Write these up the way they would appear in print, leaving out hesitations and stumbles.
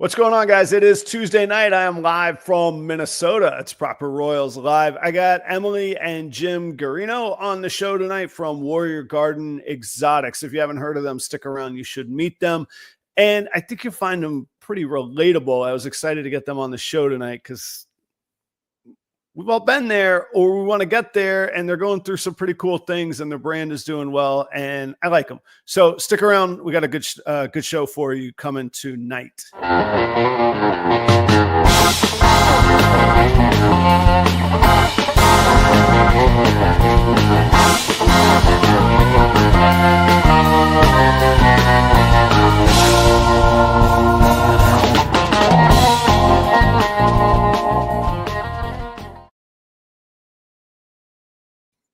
What's going on, guys? It is Tuesday night. I am live from Minnesota. It's Proper Royals Live. I got Emily and Jim Garino on the show tonight from Warrior Garden Exotics. If you haven't heard of them, stick around. You should meet them. And I think you'll find them pretty relatable. I was excited to get them on the show tonight because we've all been there or we want to get there, and they're going through some pretty cool things and their brand is doing well, and I like them. So stick around. We got a good show for you coming tonight.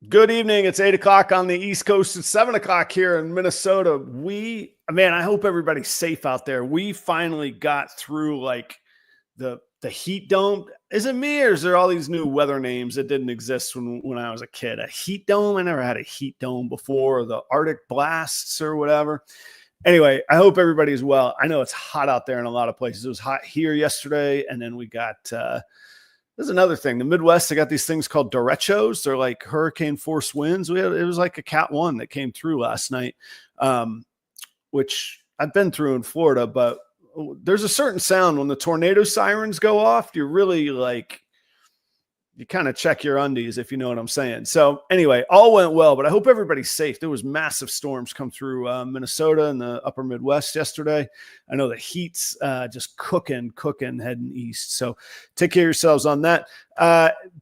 Good evening. It's 8 o'clock on the East Coast. It's 7 o'clock here in Minnesota. I hope everybody's safe out there. We finally got through like the heat dome. Is it me, or is there all these new weather names that didn't exist when I was a kid? A heat dome? I never had a heat dome before, or the Arctic blasts or whatever. Anyway, I hope everybody is well. I know it's hot out there in a lot of places. It was hot here yesterday, and then we got there's another thing. The Midwest, they got these things called derechos. They're like hurricane force winds. It was like a Cat 1 that came through last night, which I've been through in Florida. But there's a certain sound when the tornado sirens go off. You're really like, you kind of check your undies, if you know what I'm saying. So anyway, all went well, but I hope everybody's safe. There was massive storms come through Minnesota and the upper Midwest yesterday. I know the heat's just cooking heading east. So take care of yourselves on that.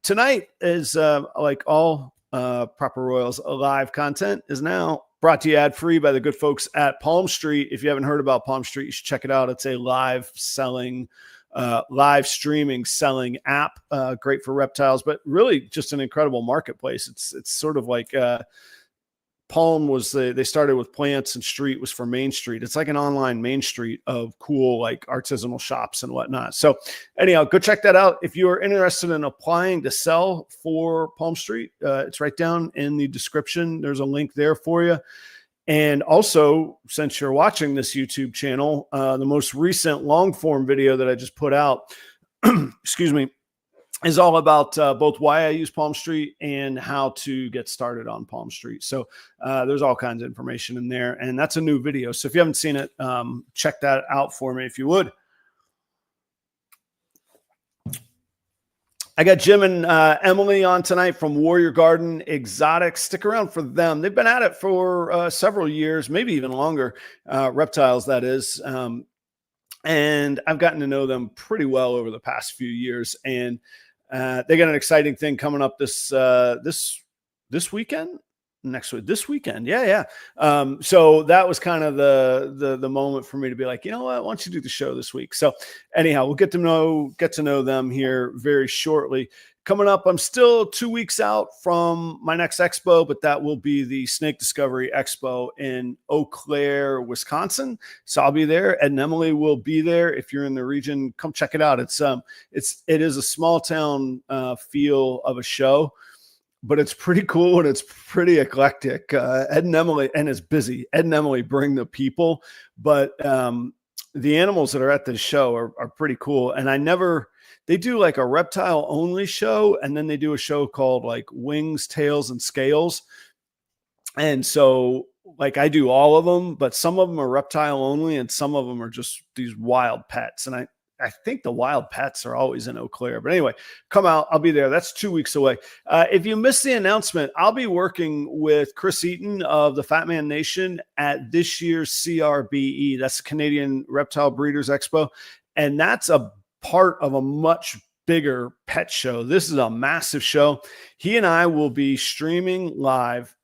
Tonight is like all Proper Royals live content is now brought to you ad-free by the good folks at Palm Street. If you haven't heard about Palm Street, you should check it out. It's a live streaming selling app, great for reptiles, but really just an incredible marketplace. It's sort of like Palm was they started with plants, and Street was for Main Street. It's like an online Main Street of cool like artisanal shops and whatnot. So anyhow, go check that out. If you are interested in applying to sell for Palm Street, it's right down in the description. There's a link there for you. And also, since you're watching this YouTube channel, the most recent long form video that I just put out, excuse me, is all about both why I use Palm Street and how to get started on Palm Street. So there's all kinds of information in there, and that's a new video. So if you haven't seen it, check that out for me if you would. I got Jim and Emily on tonight from Warrior Garden Exotics. Stick around for them. They've been at it for several years, maybe even longer, reptiles, that is. And I've gotten to know them pretty well over the past few years. And they got an exciting thing coming up this weekend. This weekend. Yeah. So that was kind of the moment for me to be like, you know what, why don't you do the show this week? So anyhow, we'll get to know them here very shortly. Coming up, I'm still 2 weeks out from my next expo, but that will be the Snake Discovery Expo in Eau Claire, Wisconsin. So I'll be there, and Emily will be there. If you're in the region, come check it out. It is a small town feel of a show, but it's pretty cool and it's pretty eclectic. Ed and Emily, and it's busy. Ed and Emily bring the people, but the animals that are at this show are pretty cool. And they do like a reptile only show, and then they do a show called like Wings, Tails, and Scales. And so like I do all of them, but some of them are reptile only and some of them are just these wild pets. And I think the wild pets are always in Eau Claire. But anyway, come out. I'll be there. That's 2 weeks away. If you missed the announcement, I'll be working with Chris Eaton of the Fat Man Nation at this year's CRBE. That's the Canadian Reptile Breeders Expo. And that's a part of a much bigger pet show. This is a massive show. He and I will be streaming live.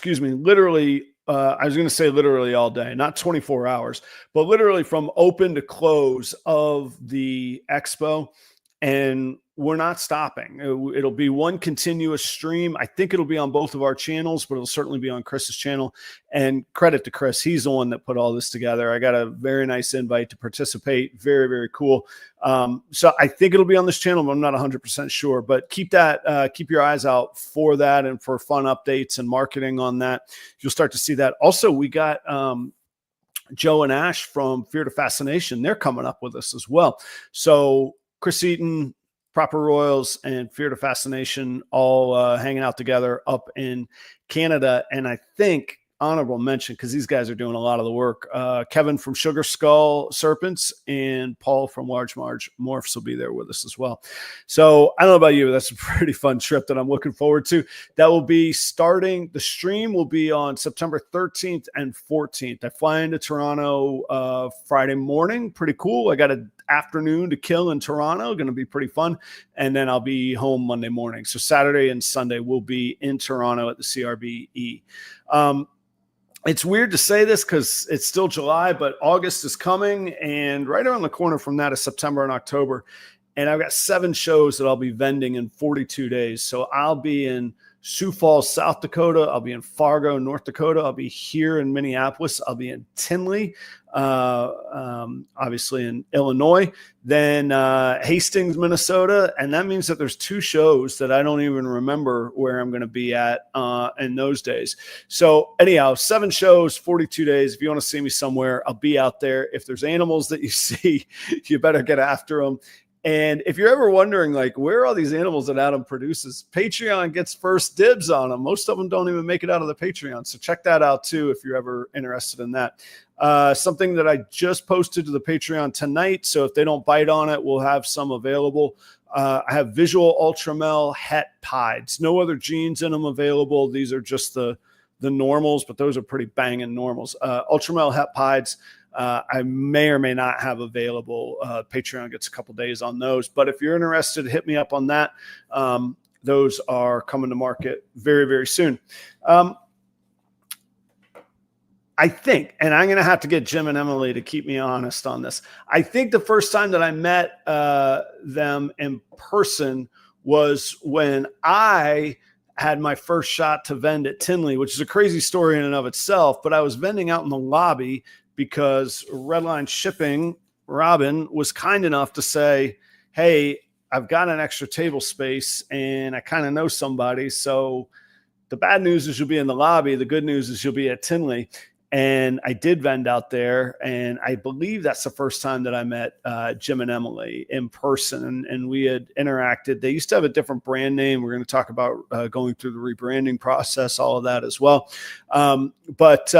Literally, I was going to say literally all day, not 24 hours, but literally from open to close of the expo. And we're not stopping. It'll be one continuous stream. I think it'll be on both of our channels, but it'll certainly be on Chris's channel. And credit to Chris. He's the one that put all this together. I got a very nice invite to participate. Very, very cool. So I think it'll be on this channel, but I'm not 100% sure. But keep your eyes out for that and for fun updates and marketing on that. You'll start to see that. Also, we got Joe and Ash from Fear to Fascination, they're coming up with us as well. So Chris Eaton, Proper Royals, and Fear to Fascination all hanging out together up in Canada. And I think honorable mention, because these guys are doing a lot of the work, Kevin from Sugar Skull Serpents and Paul from Large Marge Morphs will be there with us as well. So I don't know about you, but that's a pretty fun trip that I'm looking forward to. That will be starting, the stream will be on September 13th and 14th. I fly into Toronto Friday morning. Pretty cool. I got an afternoon to kill in Toronto. Going to be pretty fun. And then I'll be home Monday morning. So Saturday and Sunday we'll be in Toronto at the CRBE. It's weird to say this because it's still July, but August is coming, and right around the corner from that is September and October. And I've got 7 shows that I'll be vending in 42 days. So I'll be in Sioux Falls, South Dakota. I'll be in Fargo, North Dakota. I'll be here in Minneapolis. I'll be in Tinley, obviously in Illinois, then Hastings, Minnesota. And that means that there's 2 shows that I don't even remember where I'm going to be at in those days. So anyhow, 7 shows, 42 days. If you want to see me somewhere, I'll be out there. If there's animals that you see, you better get after them. And if you're ever wondering, like, where are all these animals that Adam produces, Patreon gets first dibs on them. Most of them don't even make it out of the Patreon. So check that out, too, if you're ever interested in that. Something that I just posted to the Patreon tonight. So if they don't bite on it, we'll have some available. I have visual ultramel het pieds. No other genes in them available. These are just the normals, but those are pretty banging normals. Ultramel het pieds. I may or may not have available. Patreon gets a couple days on those. But if you're interested, hit me up on that. Those are coming to market very, very soon. I think, and I'm going to have to get Jim and Emily to keep me honest on this. I think the first time that I met them in person was when I had my first shot to vend at Tinley, which is a crazy story in and of itself. But I was vending out in the lobby because Redline Shipping, Robin, was kind enough to say, hey, I've got an extra table space and I kind of know somebody. So the bad news is you'll be in the lobby. The good news is you'll be at Tinley. And I did vend out there. And I believe that's the first time that I met Jim and Emily in person. And we had interacted. They used to have a different brand name. We're going to talk about going through the rebranding process, all of that as well. But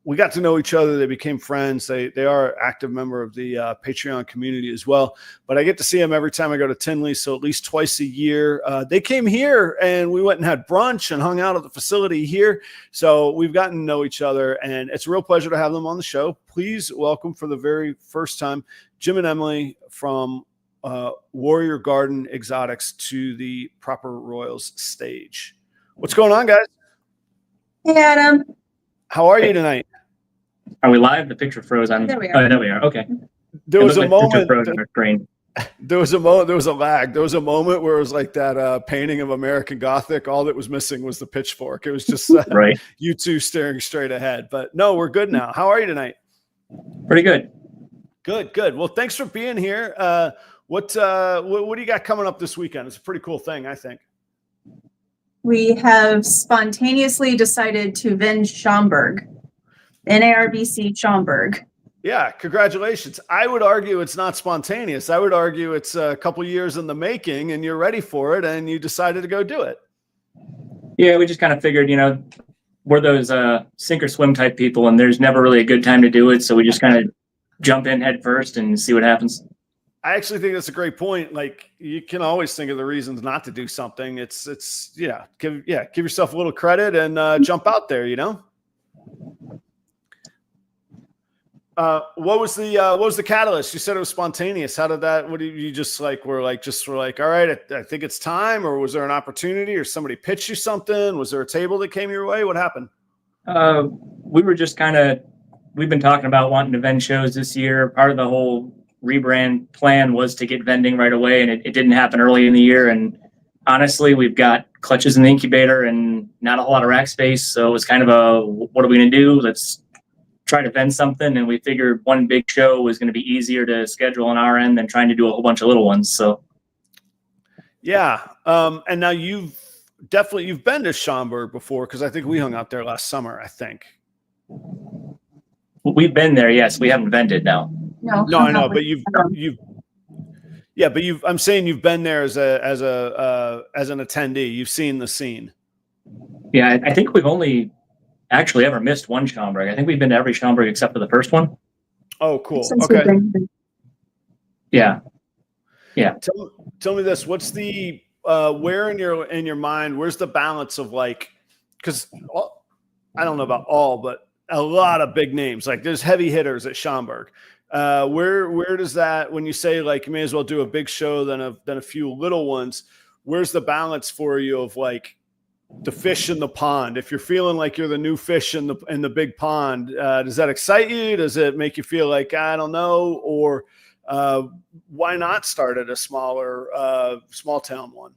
we got to know each other. They became friends. They are an active member of the Patreon community as well. But I get to see them every time I go to Tinley, so at least twice a year. They came here, and we went and had brunch and hung out at the facility here. So we've gotten to know each other, and it's a real pleasure to have them on the show. Please welcome for the very first time Jim and Emily from Warrior Garden Exotics to the Proper Royals stage. What's going on, guys? Hey, Adam. How are you tonight? Are we live? The picture froze on. There we are. Oh, there we are. Okay. There was a moment. Froze on our screen. There was a moment. There was a lag. There was a moment where it was like that painting of American Gothic. All that was missing was the pitchfork. It was just right. You two staring straight ahead. But no, we're good now. How are you tonight? Pretty good. Good. Well, thanks for being here. What do you got coming up this weekend? It's a pretty cool thing, I think. We have spontaneously decided to vend Schaumburg, NARBC Schaumburg. Yeah, congratulations. I would argue it's not spontaneous. I would argue it's a couple years in the making and you're ready for it and you decided to go do it. Yeah, we just kind of figured, we're those sink or swim type people and there's never really a good time to do it. So we just kind of jump in head first and see what happens. I actually think that's a great point. Like, you can always think of the reasons not to do something. Give yourself a little credit and jump out there, What was the catalyst? You said it was spontaneous. How did that, what did you just like, were like, all right, I think it's time, or was there an opportunity or somebody pitched you something? Was there a table that came your way? What happened? We were just we've been talking about wanting to vend shows this year. Part of the whole rebrand plan was to get vending right away, and it didn't happen early in the year. And honestly, we've got clutches in the incubator and not a whole lot of rack space. So it was kind of what are we going to do? Let's try to vend something. And we figured one big show was going to be easier to schedule on our end than trying to do a whole bunch of little ones. So. Yeah. And now you've been to Schaumburg before, because I think we hung out there last summer, I think. We've been there. Yes, we haven't vended now. No, I know, but I'm saying you've been there as an attendee. You've seen the scene. Yeah, I think we've only actually ever missed one Schaumburg. I think we've been to every Schaumburg except for the first one. Oh, cool. Since Okay. Yeah. Tell me this. What's the where in your mind? Where's the balance of like? Because I don't know about all, but a lot of big names. Like there's heavy hitters at Schaumburg. Where does that, when you say like you may as well do a big show than a few little ones? Where's the balance for you of like the fish in the pond? If you're feeling like you're the new fish in the big pond, does that excite you? Does it make you feel like I don't know, or why not start at a smaller small town one?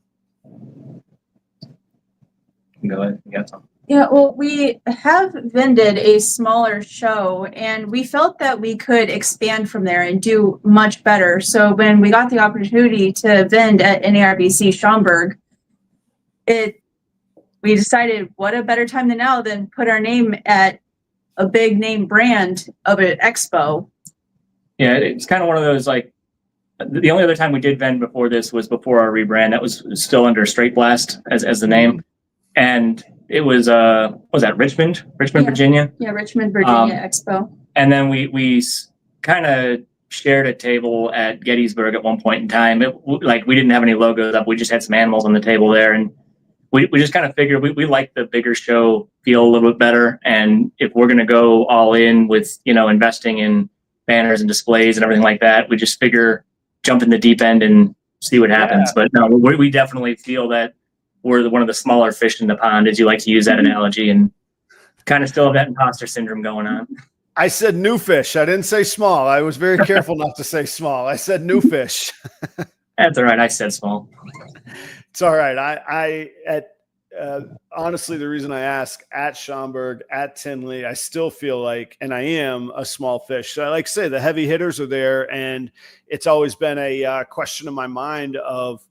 Go ahead. You got something. Yeah, well, we have vended a smaller show, and we felt that we could expand from there and do much better. So when we got the opportunity to vend at NARBC Schaumburg, we decided what a better time than now than put our name at a big name brand of an expo. Yeah, it's kind of one of those, like, the only other time we did vend before this was before our rebrand. That was still under Straight Blast as the name. And it was what was that, Richmond, Yeah. Virginia? Yeah, Richmond, Virginia Expo. And then we kind of shared a table at Gettysburg at one point in time. We didn't have any logos up. We just had some animals on the table there. And we just kind of figured we like the bigger show feel a little bit better. And if we're going to go all in with, investing in banners and displays and everything like that, we just figure jump in the deep end and see what happens. Yeah. But no, we definitely feel that we're one of the smaller fish in the pond, as you like to use that analogy, and kind of still have that imposter syndrome going on. I said new fish. I didn't say small. I was very careful not to say small. I said new fish. That's all right. I said small. It's all right. Honestly, the reason I ask at Schaumburg, at Tinley, I still feel like, and I am a small fish. So I like to say the heavy hitters are there, and it's always been a question in my mind of,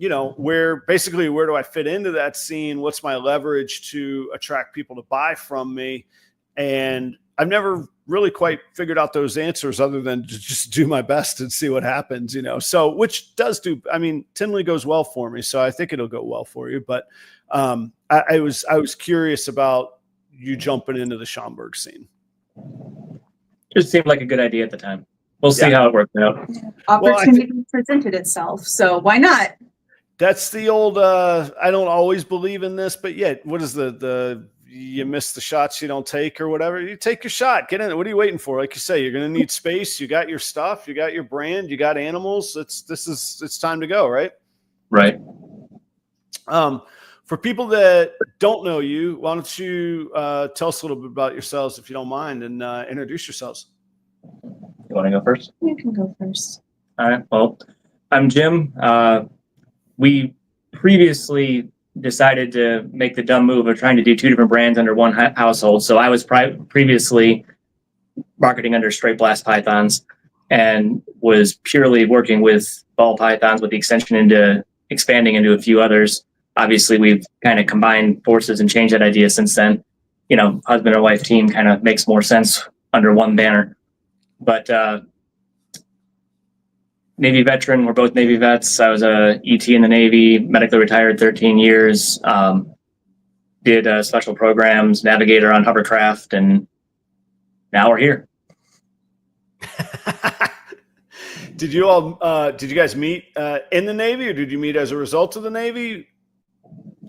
where do I fit into that scene? What's my leverage to attract people to buy from me? And I've never really quite figured out those answers other than to just do my best and see what happens, so which does Tinley goes well for me. So I think it'll go well for you. But I was curious about you jumping into the Schaumburg scene. Just seemed like a good idea at the time. We'll see how it works out. Opportunity presented itself. So why not? That's the old, I don't always believe in this, but yet, what is the you miss the shots you don't take or whatever? You take your shot, get in it. What are you waiting for? Like you say, you're going to need space. You got your stuff, you got your brand, you got animals. It's time to go. Right. Right. For people that don't know you, why don't you tell us a little bit about yourselves, if you don't mind, and introduce yourselves. You want to go first? You can go first. All right. Well, I'm Jim. We previously decided to make the dumb move of trying to do two different brands under one household. So I was previously marketing under Straight Blast Pythons and was purely working with ball pythons with the extension into expanding into a few others. Obviously, we've kind of combined forces and changed that idea since then. Husband and wife team kind of makes more sense under one banner. But Navy veteran. We're both Navy vets. I was a ET in the Navy, medically retired 13 years. Did special programs, navigator on hovercraft, and now we're here. Did you guys meet in the Navy, or did you meet as a result of the Navy?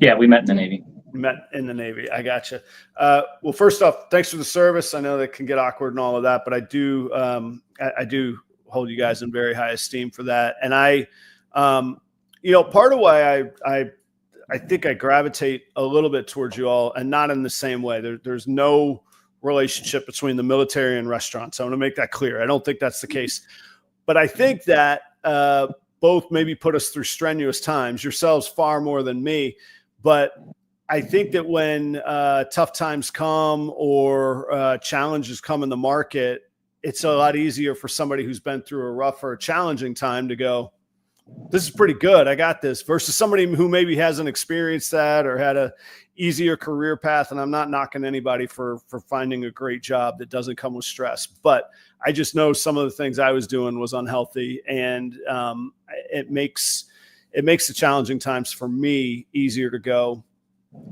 Yeah, we met in the Navy. Met in the Navy. I gotcha. Well, first off, thanks for the service. I know that can get awkward and all of that, but I do hold you guys in very high esteem for that. And I, part of why I think I gravitate a little bit towards you all, and not in the same way. There's no relationship between the military and restaurants. I want to make that clear. I don't think that's the case, but I think that both maybe put us through strenuous times, yourselves far more than me. But I think that when tough times come or challenges come in the market, it's a lot easier for somebody who's been through a rough or challenging time to go, this is pretty good. I got this, versus somebody who maybe hasn't experienced that or had a easier career path. And I'm not knocking anybody for finding a great job that doesn't come with stress, but I just know some of the things I was doing was unhealthy, and it makes the challenging times for me easier to go.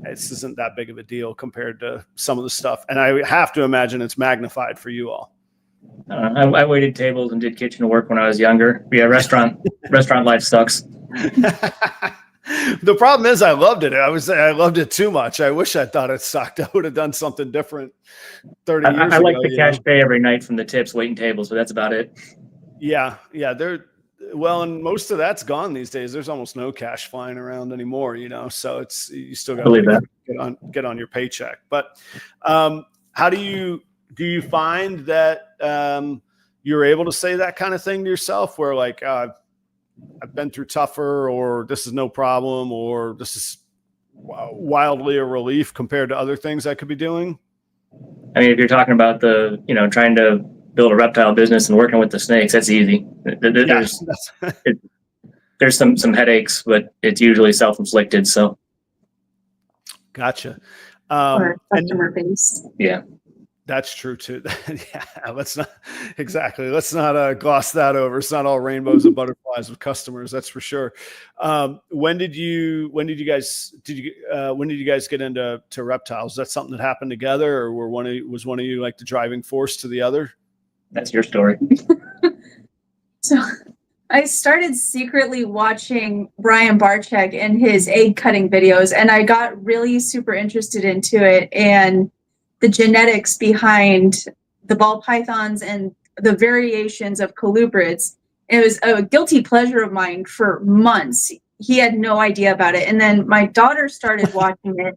This isn't that big of a deal compared to some of the stuff. And I have to imagine it's magnified for you all. I waited tables and did kitchen work when I was younger. Yeah, restaurant life sucks. The problem is I loved it. I loved it too much. I wish I thought it sucked. I would have done something different 30 years ago. I like the cash pay every night from the tips, waiting tables, but that's about it. Yeah. And most of that's gone these days. There's almost no cash flying around anymore, so you still got to get on your paycheck. But how do you find that you're able to say that kind of thing to yourself, where like, I've been through tougher, or this is no problem, or this is wildly a relief compared to other things I could be doing? I mean, if you're talking about trying to build a reptile business and working with the snakes, that's easy. There's some headaches, but it's usually self-inflicted. So, gotcha. Or customer base. Yeah. That's true too. Yeah, let's not gloss that over. It's not all rainbows and butterflies with customers. That's for sure. When did you guys get into reptiles? Is that something that happened together, or was one of you like the driving force to the other? That's your story. So I started secretly watching Brian Barczyk and his egg cutting videos, and I got really super interested into it and the genetics behind the ball pythons and the variations of colubrids. It was a guilty pleasure of mine for months. He had no idea about it. And then my daughter started watching it,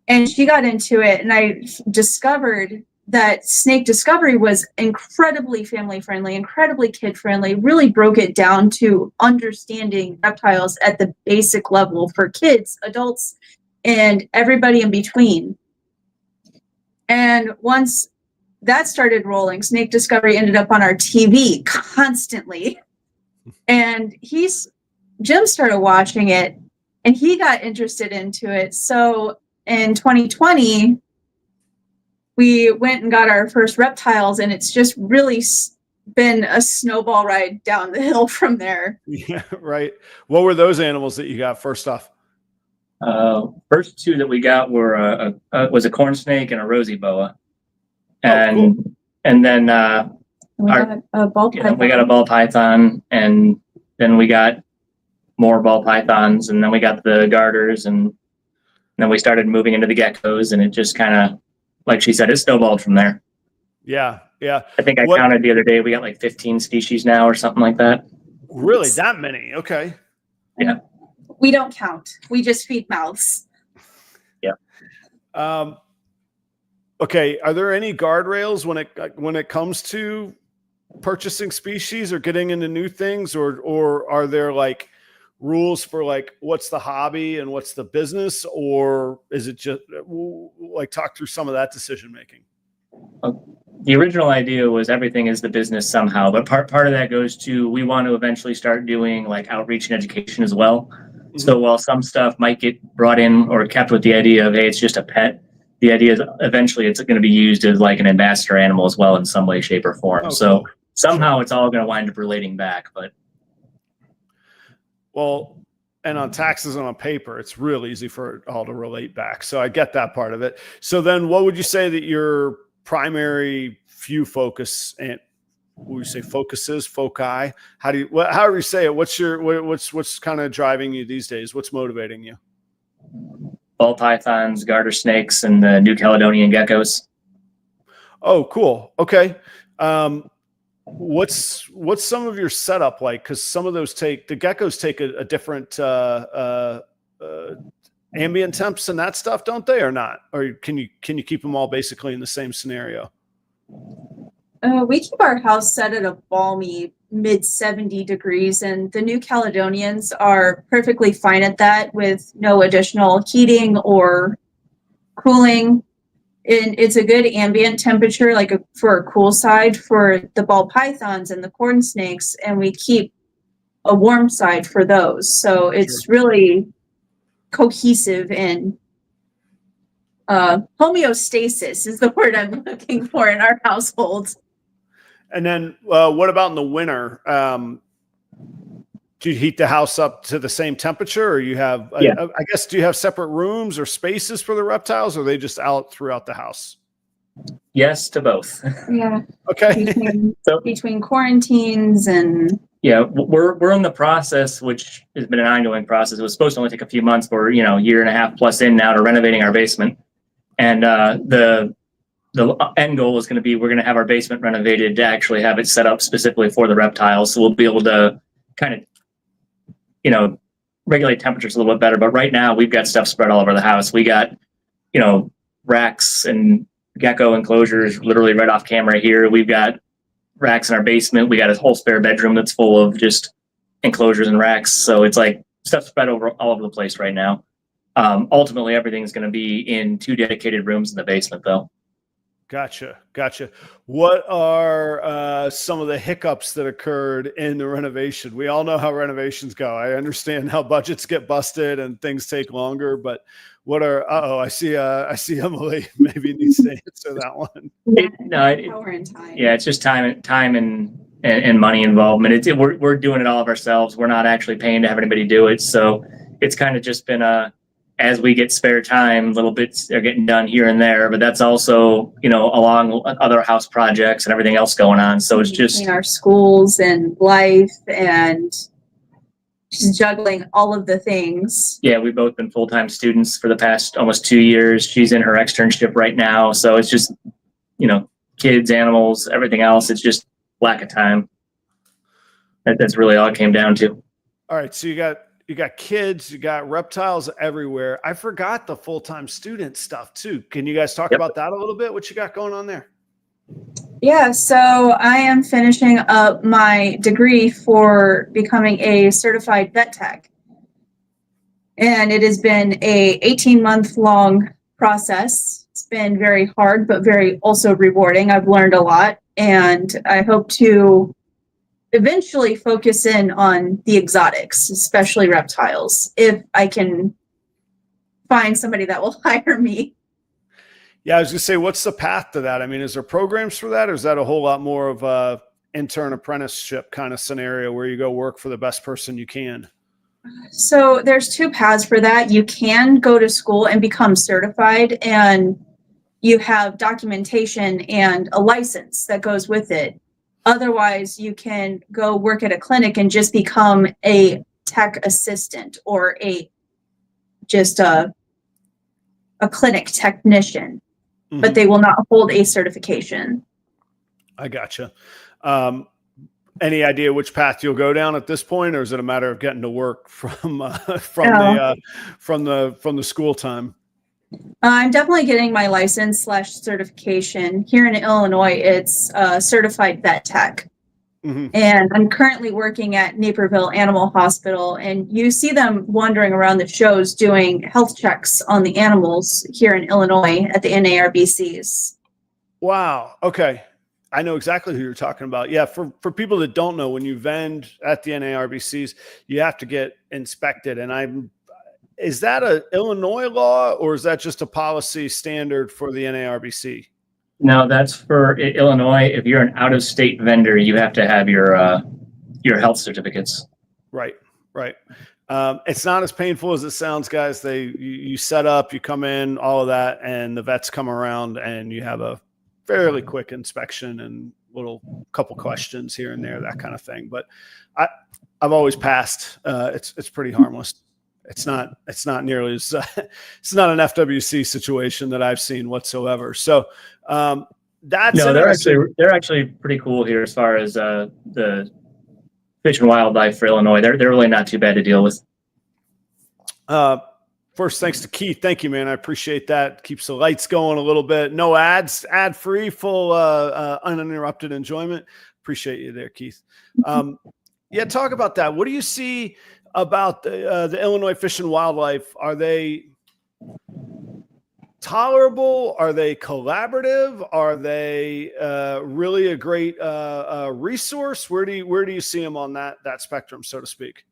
and she got into it. And I discovered that Snake Discovery was incredibly family friendly, incredibly kid friendly, really broke it down to understanding reptiles at the basic level for kids, adults, and everybody in between. And once that started rolling, Snake Discovery ended up on our TV constantly. And Jim started watching it, and he got interested into it. So in 2020, we went and got our first reptiles, and it's just really been a snowball ride down the hill from there. Yeah, right. What were those animals that you got first off? First two that we got were was a corn snake and a rosy boa, and cool. And then we got a ball python. We got a ball python, and then we got more ball pythons, and then we got the garters, and then we started moving into the geckos, and it just kind of, like she said, it snowballed from there. Yeah. I think I counted the other day. We got like 15 species now, or something like that. Really, that many? Okay. Yeah. We don't count. We just feed mouths. Yeah. Okay. Are there any guardrails when it comes to purchasing species or getting into new things, or are there like rules for like what's the hobby and what's the business, or is it just like talk through some of that decision making? The original idea was everything is the business somehow, but part of that goes to, we want to eventually start doing like outreach and education as well. Mm-hmm. So while some stuff might get brought in or kept with the idea of, hey, it's just a pet, the idea is eventually it's going to be used as like an ambassador animal as well in some way, shape, or form. Oh, so cool. Somehow it's all going to wind up relating back. But well, and on taxes and on paper, it's real easy for it all to relate back. So I get that part of it. So then what would you say that your primary few focus, and what would you say focuses, foci? However you say it, what's kind of driving you these days? What's motivating you? Ball pythons, garter snakes, and the New Caledonian geckos. Oh, cool. Okay. What's some of your setup like? Because some of those the geckos take a different ambient temps and that stuff, don't they, or not? Or can you keep them all basically in the same scenario? We keep our house set at a balmy mid 70 degrees, and the New Caledonians are perfectly fine at that with no additional heating or cooling. And it's a good ambient temperature, for a cool side for the ball pythons and the corn snakes. And we keep a warm side for those. So it's really cohesive and homeostasis is the word I'm looking for in our household. And then what about in the winter? Do you heat the house up to the same temperature, or you have, Yeah. I guess, do you have separate rooms or spaces for the reptiles, or are they just out throughout the house? Yes to both. Yeah. Okay. Between quarantines and. Yeah, we're in the process, which has been an ongoing process. It was supposed to only take a few months, but we're, you know, a year and a half plus in now to renovating our basement. And the end goal is going to be, we're going to have our basement renovated to actually have it set up specifically for the reptiles. So we'll be able to kind of, you know, regulate temperatures a little bit better. But right now we've got stuff spread all over the house. We got, you know, racks and gecko enclosures literally right off camera here. We've got racks in our basement. We got a whole spare bedroom that's full of just enclosures and racks. So it's like stuff spread over all over the place right now. Ultimately, everything's going to be in 2 dedicated rooms in the basement, though. Gotcha. What are some of the hiccups that occurred in the renovation? We all know how renovations go. I understand how budgets get busted and things take longer, but what are, I see Emily maybe needs to answer that one. Power and time. Yeah, it's just time and money involvement. We're doing it all of ourselves. We're not actually paying to have anybody do it. So it's kind of just been as we get spare time, little bits are getting done here and there, but that's also, you know, along other house projects and everything else going on. So it's just our schools and life and just juggling all of the things. Yeah, we've both been full-time students for the past almost 2 years. She's in her externship right now. So it's just, you know, kids, animals, everything else. It's just lack of time. That's really all it came down to. All right. So you got kids, you got reptiles everywhere. I forgot the full-time student stuff too. Can you guys talk about that a little bit? What you got going on there? Yeah, so I am finishing up my degree for becoming a certified vet tech. And it has been a 18-month long process. It's been very hard, but very also rewarding. I've learned a lot, and I hope to eventually focus in on the exotics, especially reptiles, if I can find somebody that will hire me. Yeah, I was gonna say, what's the path to that? I mean, is there programs for that, or is that a whole lot more of a intern apprenticeship kind of scenario where you go work for the best person you can? So there's 2 paths for that. You can go to school and become certified, and you have documentation and a license that goes with it. Otherwise, you can go work at a clinic and just become a tech assistant or just a clinic technician, but they will not hold a certification. I gotcha. Any idea which path you'll go down at this point, or is it a matter of getting to work from the school time? I'm definitely getting my license / certification. Here in Illinois, it's certified vet tech. And I'm currently working at Naperville Animal Hospital, and you see them wandering around the shows doing health checks on the animals here in Illinois at the NARBCs. Wow. Okay. I know exactly who you're talking about. Yeah. For people that don't know, when you vend at the NARBCs, you have to get inspected. And is that a Illinois law, or is that just a policy standard for the NARBC? No, that's for Illinois. If you're an out-of-state vendor, you have to have your health certificates. Right. It's not as painful as it sounds, guys. You set up, you come in, all of that, and the vets come around, and you have a fairly quick inspection and little couple questions here and there, that kind of thing. But I've always passed. It's pretty harmless. It's not nearly as it's not an FWC situation that I've seen whatsoever. So they're actually pretty cool here as far as the fish and wildlife for Illinois. They're really not too bad to deal with. First, thanks to Keith. Thank you, man. I appreciate that. Keeps the lights going a little bit. No ads, ad free, full uninterrupted enjoyment. Appreciate you there, Keith. Yeah, talk about that. What do you see about the Illinois Fish and Wildlife? Are they tolerable? Are they collaborative? Are they really a great resource? Where do you see them on that spectrum, so to speak?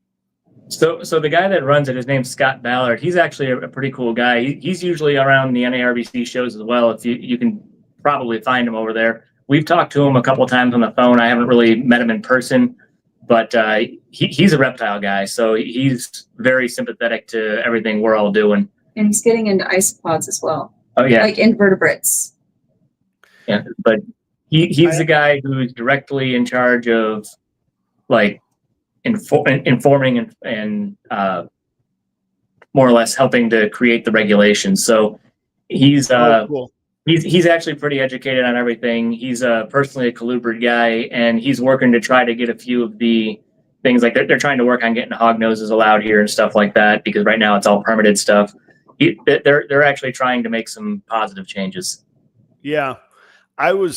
So the guy that runs it, his name's Scott Ballard. He's actually a pretty cool guy. He's usually around the NARBC shows as well. If you can probably find him over there. We've talked to him a couple of times on the phone. I haven't really met him in person, but he's a reptile guy, so he's very sympathetic to everything we're all doing. And he's getting into isopods as well. Oh yeah, like invertebrates. Yeah, but he's the guy who's directly in charge of like informing and more or less helping to create the regulations. So he's cool. He's actually pretty educated on everything. He's personally a colubrid guy, and he's working to try to get a few of the things like they're trying to work on getting hog noses allowed here and stuff like that, because right now it's all permitted stuff. They're actually trying to make some positive changes. Yeah, I was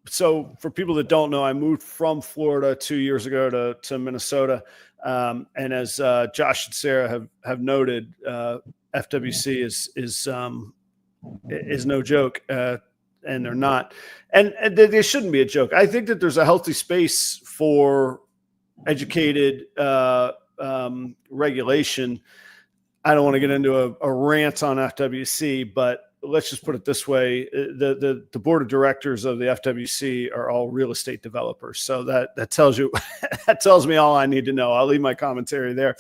so for people that don't know, I moved from Florida 2 years ago to Minnesota, and as Josh and Sarah have noted, FWC is no joke, and they're not, and they shouldn't be a joke. I think that there's a healthy space for educated regulation. I don't want to get into a rant on FWC, but let's just put it this way: the board of directors of the FWC are all real estate developers. So that tells you that tells me all I need to know. I'll leave my commentary there.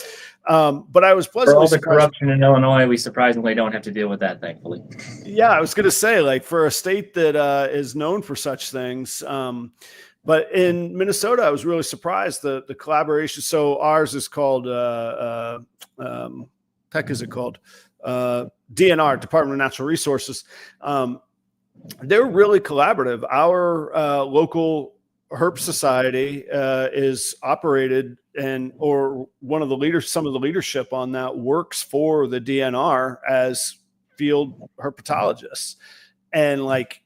But I was pleasantly for all the surprised. Corruption in Illinois, we surprisingly don't have to deal with that, thankfully. Yeah, I was going to say, like, for a state that is known for such things. But in Minnesota, I was really surprised the collaboration. So ours is called heck is it called? DNR, Department of Natural Resources. They're really collaborative. Our local herp society is operated or one of the leaders, some of the leadership on that works for the DNR as field herpetologists. And like,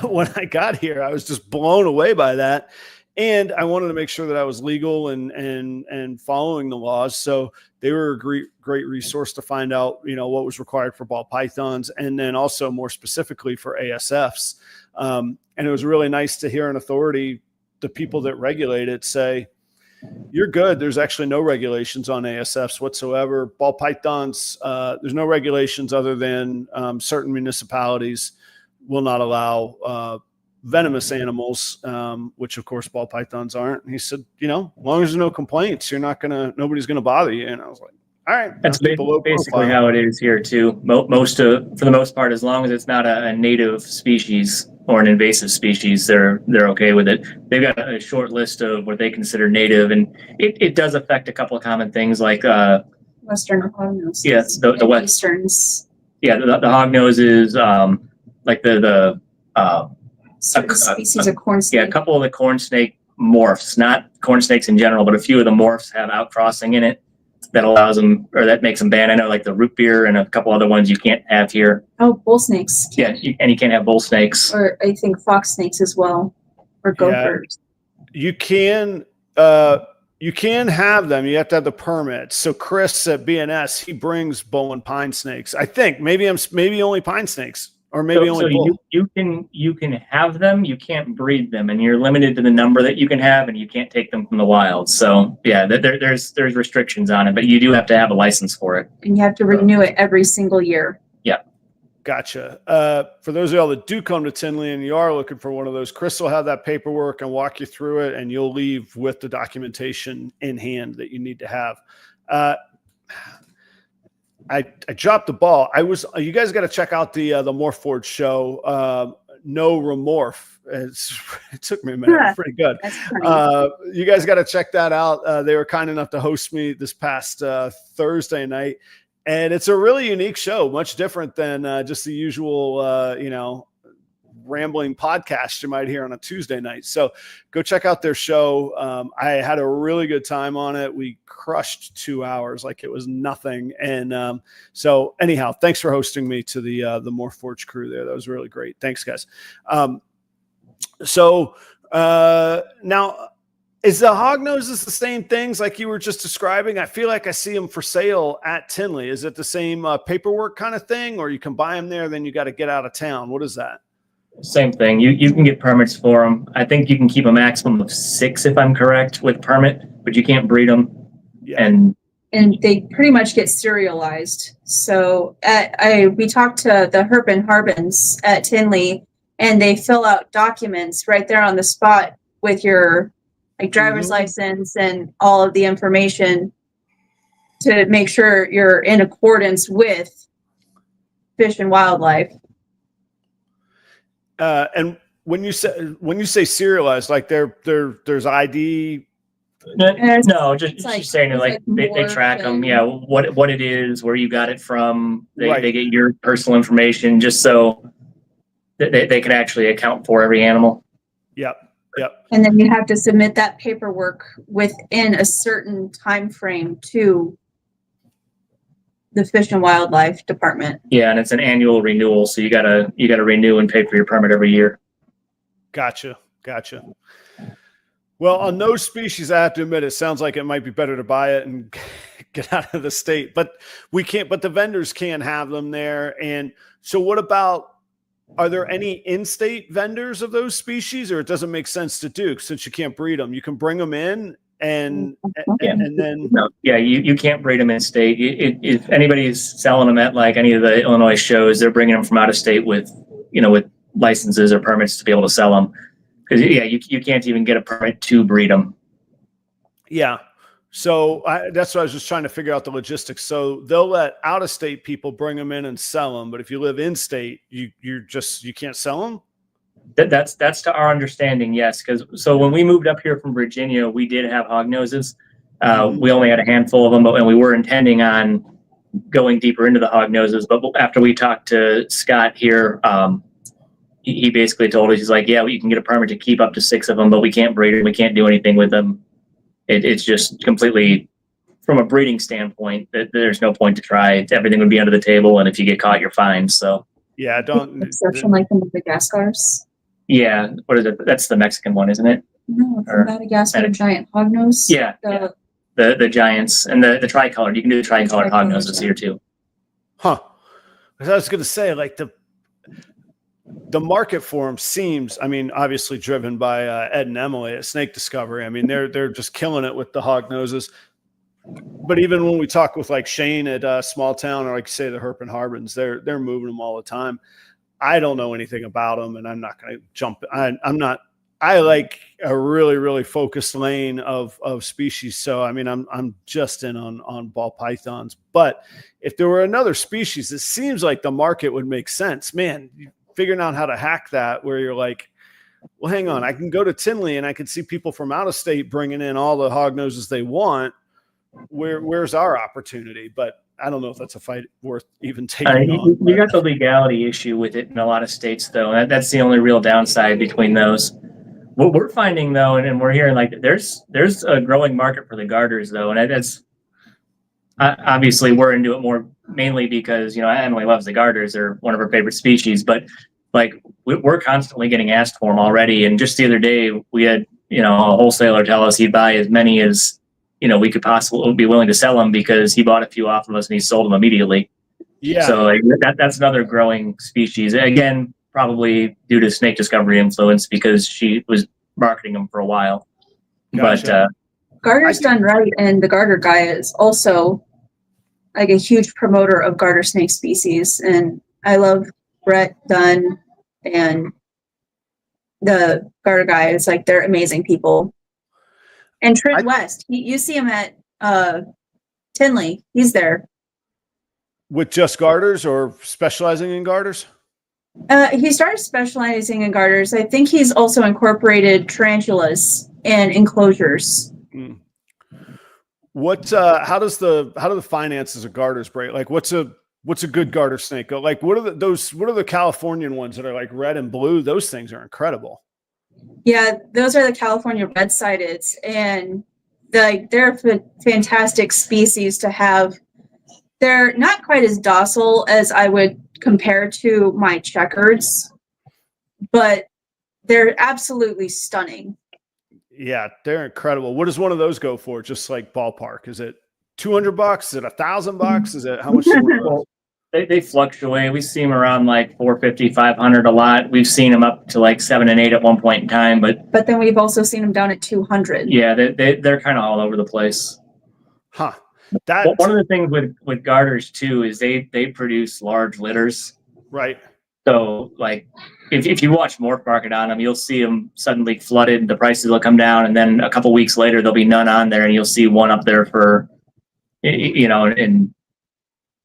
when I got here, I was just blown away by that. And I wanted to make sure that I was legal and following the laws. So they were a great resource to find out, what was required for ball pythons, and then also more specifically for ASFs. And it was really nice to hear an authority, the people that regulate it, say, you're good. There's actually no regulations on ASFs whatsoever. Ball pythons, there's no regulations other than certain municipalities will not allow venomous animals, which of course ball pythons aren't. And he said, as long as there's no complaints, nobody's gonna bother you. And I was like, all right, that's basically how it is here too. For the most part, as long as it's not a native species or an invasive species, they're okay with it. They've got a short list of what they consider native, and it does affect a couple of common things like Western hognoses. Yes, the Easterns. Yeah, the hognoses, like the certain species of corn snake. Yeah, a couple of the corn snake morphs, not corn snakes in general, but a few of the morphs have outcrossing in it that allows them, or that makes them banned. I know, like the root beer and a couple other ones you can't have here. Oh, bull snakes. Yeah, and you can't have bull snakes. Or I think fox snakes as well, or gophers. Yeah, you can have them. You have to have the permit. So Chris at BNS, he brings bull and pine snakes. I think maybe only pine snakes. Or maybe only bull. You can have them, you can't breed them, and you're limited to the number that you can have, and you can't take them from the wild. So yeah, there's restrictions on it, but you do have to have a license for it. And you have to renew it every single year. Yeah. Gotcha. For those of y'all that do come to Tinley and you are looking for one of those, Chris will have that paperwork and walk you through it, and you'll leave with the documentation in hand that you need to have. I dropped the ball. You guys got to check out the Morphforge show. No Remorph. It took me a minute. Yeah, pretty good. That's You guys got to check that out. They were kind enough to host me this past Thursday night, and it's a really unique show, much different than just the usual, rambling podcast you might hear on a Tuesday night. So go check out their show. I had a really good time on it. We crushed 2 hours like it was nothing. And so anyhow, thanks for hosting me to the Morphforge crew there. That was really great. Thanks, guys. So now Is the hog noses the same things like you were just describing? I feel like I see them for sale at Tinley. Is it the same paperwork kind of thing, or you can buy them there, then you got to get out of town? What is that? Same thing. You can get permits for them. I think you can keep a maximum of 6, if I'm correct, with permit, but you can't breed them. Yeah. And they pretty much get serialized. So we talked to the Herp and Harbins at Tinley, and they fill out documents right there on the spot with your driver's license and all of the information to make sure you're in accordance with Fish and Wildlife. And when you say serialized, like there's ID. No, just saying like they track them. Yeah, what it is, where you got it from. They get your personal information just so they can actually account for every animal. Yep. And then you have to submit that paperwork within a certain time frame to the Fish and Wildlife Department. Yeah, and it's an annual renewal, so you gotta renew and pay for your permit every year. Gotcha. Well, on those species, I have to admit, it sounds like it might be better to buy it and get out of the state. But we can't. But the vendors can have them there. And so, what about? Are there any in-state vendors of those species, or it doesn't make sense to do since you can't breed them? You can bring them in, and then you can't breed them in state. If anybody's selling them at like any of the Illinois shows, they're bringing them from out of state with licenses or permits to be able to sell them. Because you can't even get a permit to breed them. Yeah. So that's what I was just trying to figure out the logistics. So they'll let out-of-state people bring them in and sell them, but if you live in state, you can't sell them. That's to our understanding, yes. So when we moved up here from Virginia, we did have hog noses. We only had a handful of them, and we were intending on going deeper into the hog noses. But after we talked to Scott here, he basically told us, he's like, yeah, you can get a permit to keep up to 6 of them, but we can't breed them. We can't do anything with them. It's just completely, from a breeding standpoint, that there's no point to try. Everything would be under the table, and if you get caught, you're fine. So yeah, don't exception like the Madagascars. Yeah, what is it? That's the Mexican one, isn't it? No, it's Madagascar giant hognose. Yeah, the giants and the tricolored. You can do the tricolored hognoses here too. Huh? I was going to say, like the market for them seems, I mean, obviously driven by Ed and Emily at Snake Discovery. I mean, they're just killing it with the hog noses. But even when we talk with like Shane at Small Town, or like you say the Herp and Harbins, they're moving them all the time. I don't know anything about them, and I'm not going to jump. I like a really, really focused lane of species. So, I mean, I'm just in on ball pythons. But if there were another species, it seems like the market would make sense. Man, figuring out how to hack that, where you're like, well, hang on, I can go to Tinley and I can see people from out of state bringing in all the hog noses they want. Where's our opportunity? But I don't know if that's a fight worth even taking on. You got the legality issue with it in a lot of states, though. That's the only real downside between those. What we're finding, though, and we're hearing, like, there's a growing market for the garters, though, and that's obviously we're into it more mainly because Emily loves the garters; they're one of her favorite species. But like we're constantly getting asked for them already. And just the other day, we had a wholesaler tell us he'd buy as many as we could possibly be willing to sell them, because he bought a few off of us and he sold them immediately. Yeah. So like, that's another growing species. Again, probably due to Snake Discovery influence, because she was marketing them for a while. Gotcha. But Garter's done right, and the garter guy is also like a huge promoter of garter snake species. And I love Brett Dunn and the garter guy. It's like they're amazing people. And Trent West, you see him at Tinley. He's there. With just garters or specializing in garters? He started specializing in garters. I think he's also incorporated tarantulas and enclosures. Mm. How do the finances of garters break? Like what's a good garter snake go? Like what are the Californian ones that are like red and blue? Those things are incredible. Yeah, those are the California red-sideds, and they're a fantastic species to have. They're not quite as docile as I would compare to my checkers, but they're absolutely stunning. Yeah, they're incredible. What does one of those go for? Just like ballpark? Is it $200? Is it $1,000? Is it how much is one of those? Well, they fluctuate. We see them around like 450, 500 a lot. We've seen them up to like 7 and 8 at one point in time, but then we've also seen them down at 200. yeah, they're kind of all over the place. Huh. Well, one of the things with garters too is they produce large litters. Right. So like if you watch Morph Market on them, you'll see them suddenly flooded. The prices will come down, and then a couple weeks later there'll be none on there, and you'll see one up there for in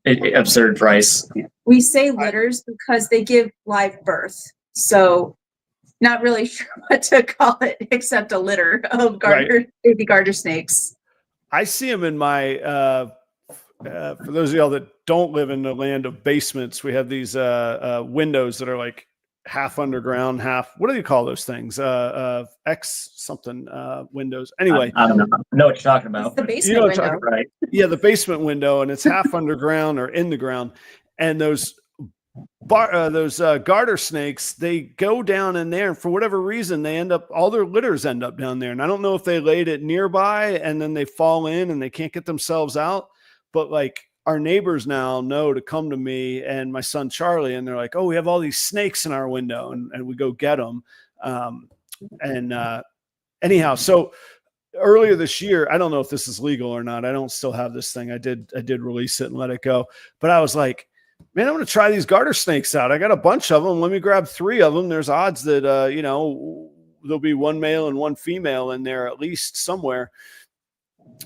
absurd price. We say litters because they give live birth. So not really sure what to call it except a litter of baby garter snakes. I see them in my, for those of y'all that don't live in the land of basements, we have these windows that are like half underground, half, what do you call those things? X something windows. Anyway. I don't know. I know what you're talking about. It's the basement window. Right. Yeah, the basement window, and it's half underground or in the ground. And those garter snakes, they go down in there, and for whatever reason, all their litters end up down there. And I don't know if they laid it nearby and then they fall in and they can't get themselves out. But like our neighbors now know to come to me and my son Charlie, and they're like, "Oh, we have all these snakes in our window," and we go get them. Anyhow, so earlier this year, I don't know if this is legal or not. I don't still have this thing. I did release it and let it go, but I was like, man, I'm going to try these garter snakes out. I got a bunch of them. Let me grab 3 of them. There's odds that, there'll be one male and one female in there, at least somewhere,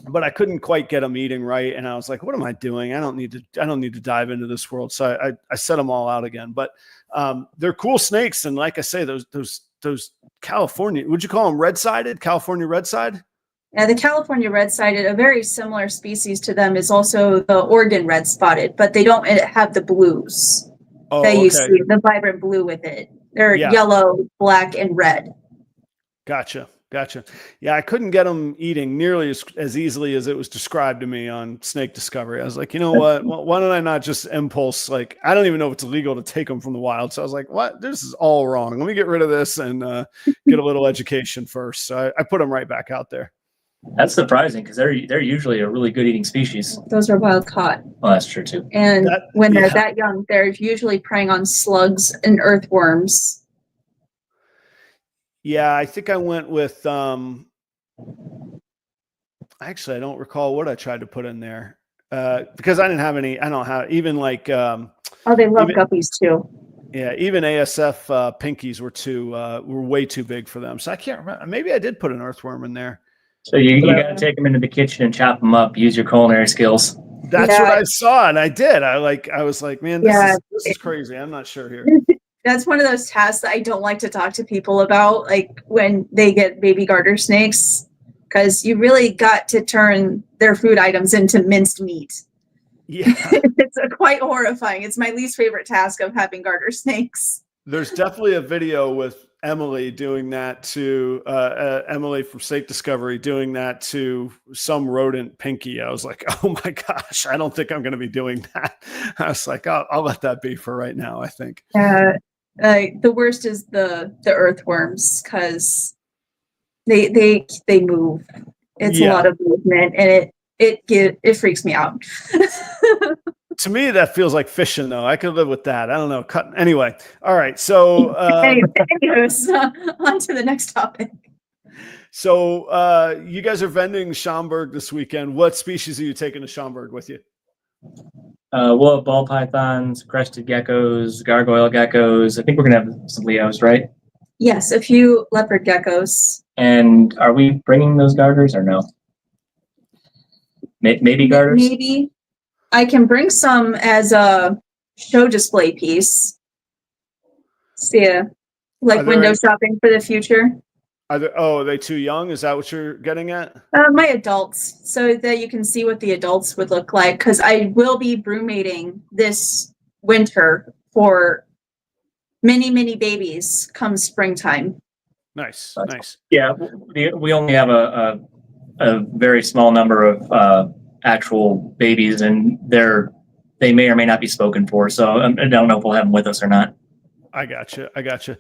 but I couldn't quite get them eating right. And I was like, what am I doing? I don't need to dive into this world. So I set them all out again, but they're cool snakes. And like I say, those California, would you call them red-sided, California red-side? Yeah, the California red-sided, a very similar species to them, is also the Oregon red-spotted, but they don't have the blues that you see, the vibrant blue with it. They're yellow, black, and red. Gotcha. Yeah, I couldn't get them eating nearly as easily as it was described to me on Snake Discovery. I was like, you know what? Well, why don't I not just impulse? Like, I don't even know if it's illegal to take them from the wild. So I was like, what? This is all wrong. Let me get rid of this and get a little education first. So I put them right back out there. That's surprising because they're usually a really good eating species. Those are wild caught. Well, that's true too. And when they're that young, they're usually preying on slugs and earthworms. Yeah, I think I went with actually I don't recall what I tried to put in there. Because I didn't have any, I don't have even like they love guppies too. Yeah, even ASF pinkies were way too big for them. So I can't remember. Maybe I did put an earthworm in there. So you got to take them into the kitchen and chop them up. Use your culinary skills. That's what I saw, and I did. I was like, man, this is crazy. I'm not sure here. That's one of those tasks that I don't like to talk to people about, like when they get baby garter snakes, because you really got to turn their food items into minced meat. Yeah, it's quite horrifying. It's my least favorite task of having garter snakes. There's definitely a video with Emily doing that to Emily from Snake Discovery doing that to some rodent pinky. I was like, oh my gosh, I don't think I'm going to be doing that. I was like, I'll let that be for right now, I think. The worst is the earthworms because they move. It's a lot of movement, and it freaks me out. To me, that feels like fishing, though. I could live with that. I don't know. Anyway, all right. So, anyways, on to the next topic. So, you guys are vending Schaumburg this weekend. What species are you taking to Schaumburg with you? We'll have ball pythons, crested geckos, gargoyle geckos. I think we're gonna have some Leos, right? Yes, a few leopard geckos. And are we bringing those garters or no? Maybe garters. Maybe. I can bring some as a show display piece. See, like window shopping for the future. Are they too young? Is that what you're getting at? My adults, so that you can see what the adults would look like. Because I will be broodmating this winter for many, many babies come springtime. Nice. Yeah, we only have a very small number of actual babies, and they may or may not be spoken for. So I don't know if we'll have them with us or not. I gotcha.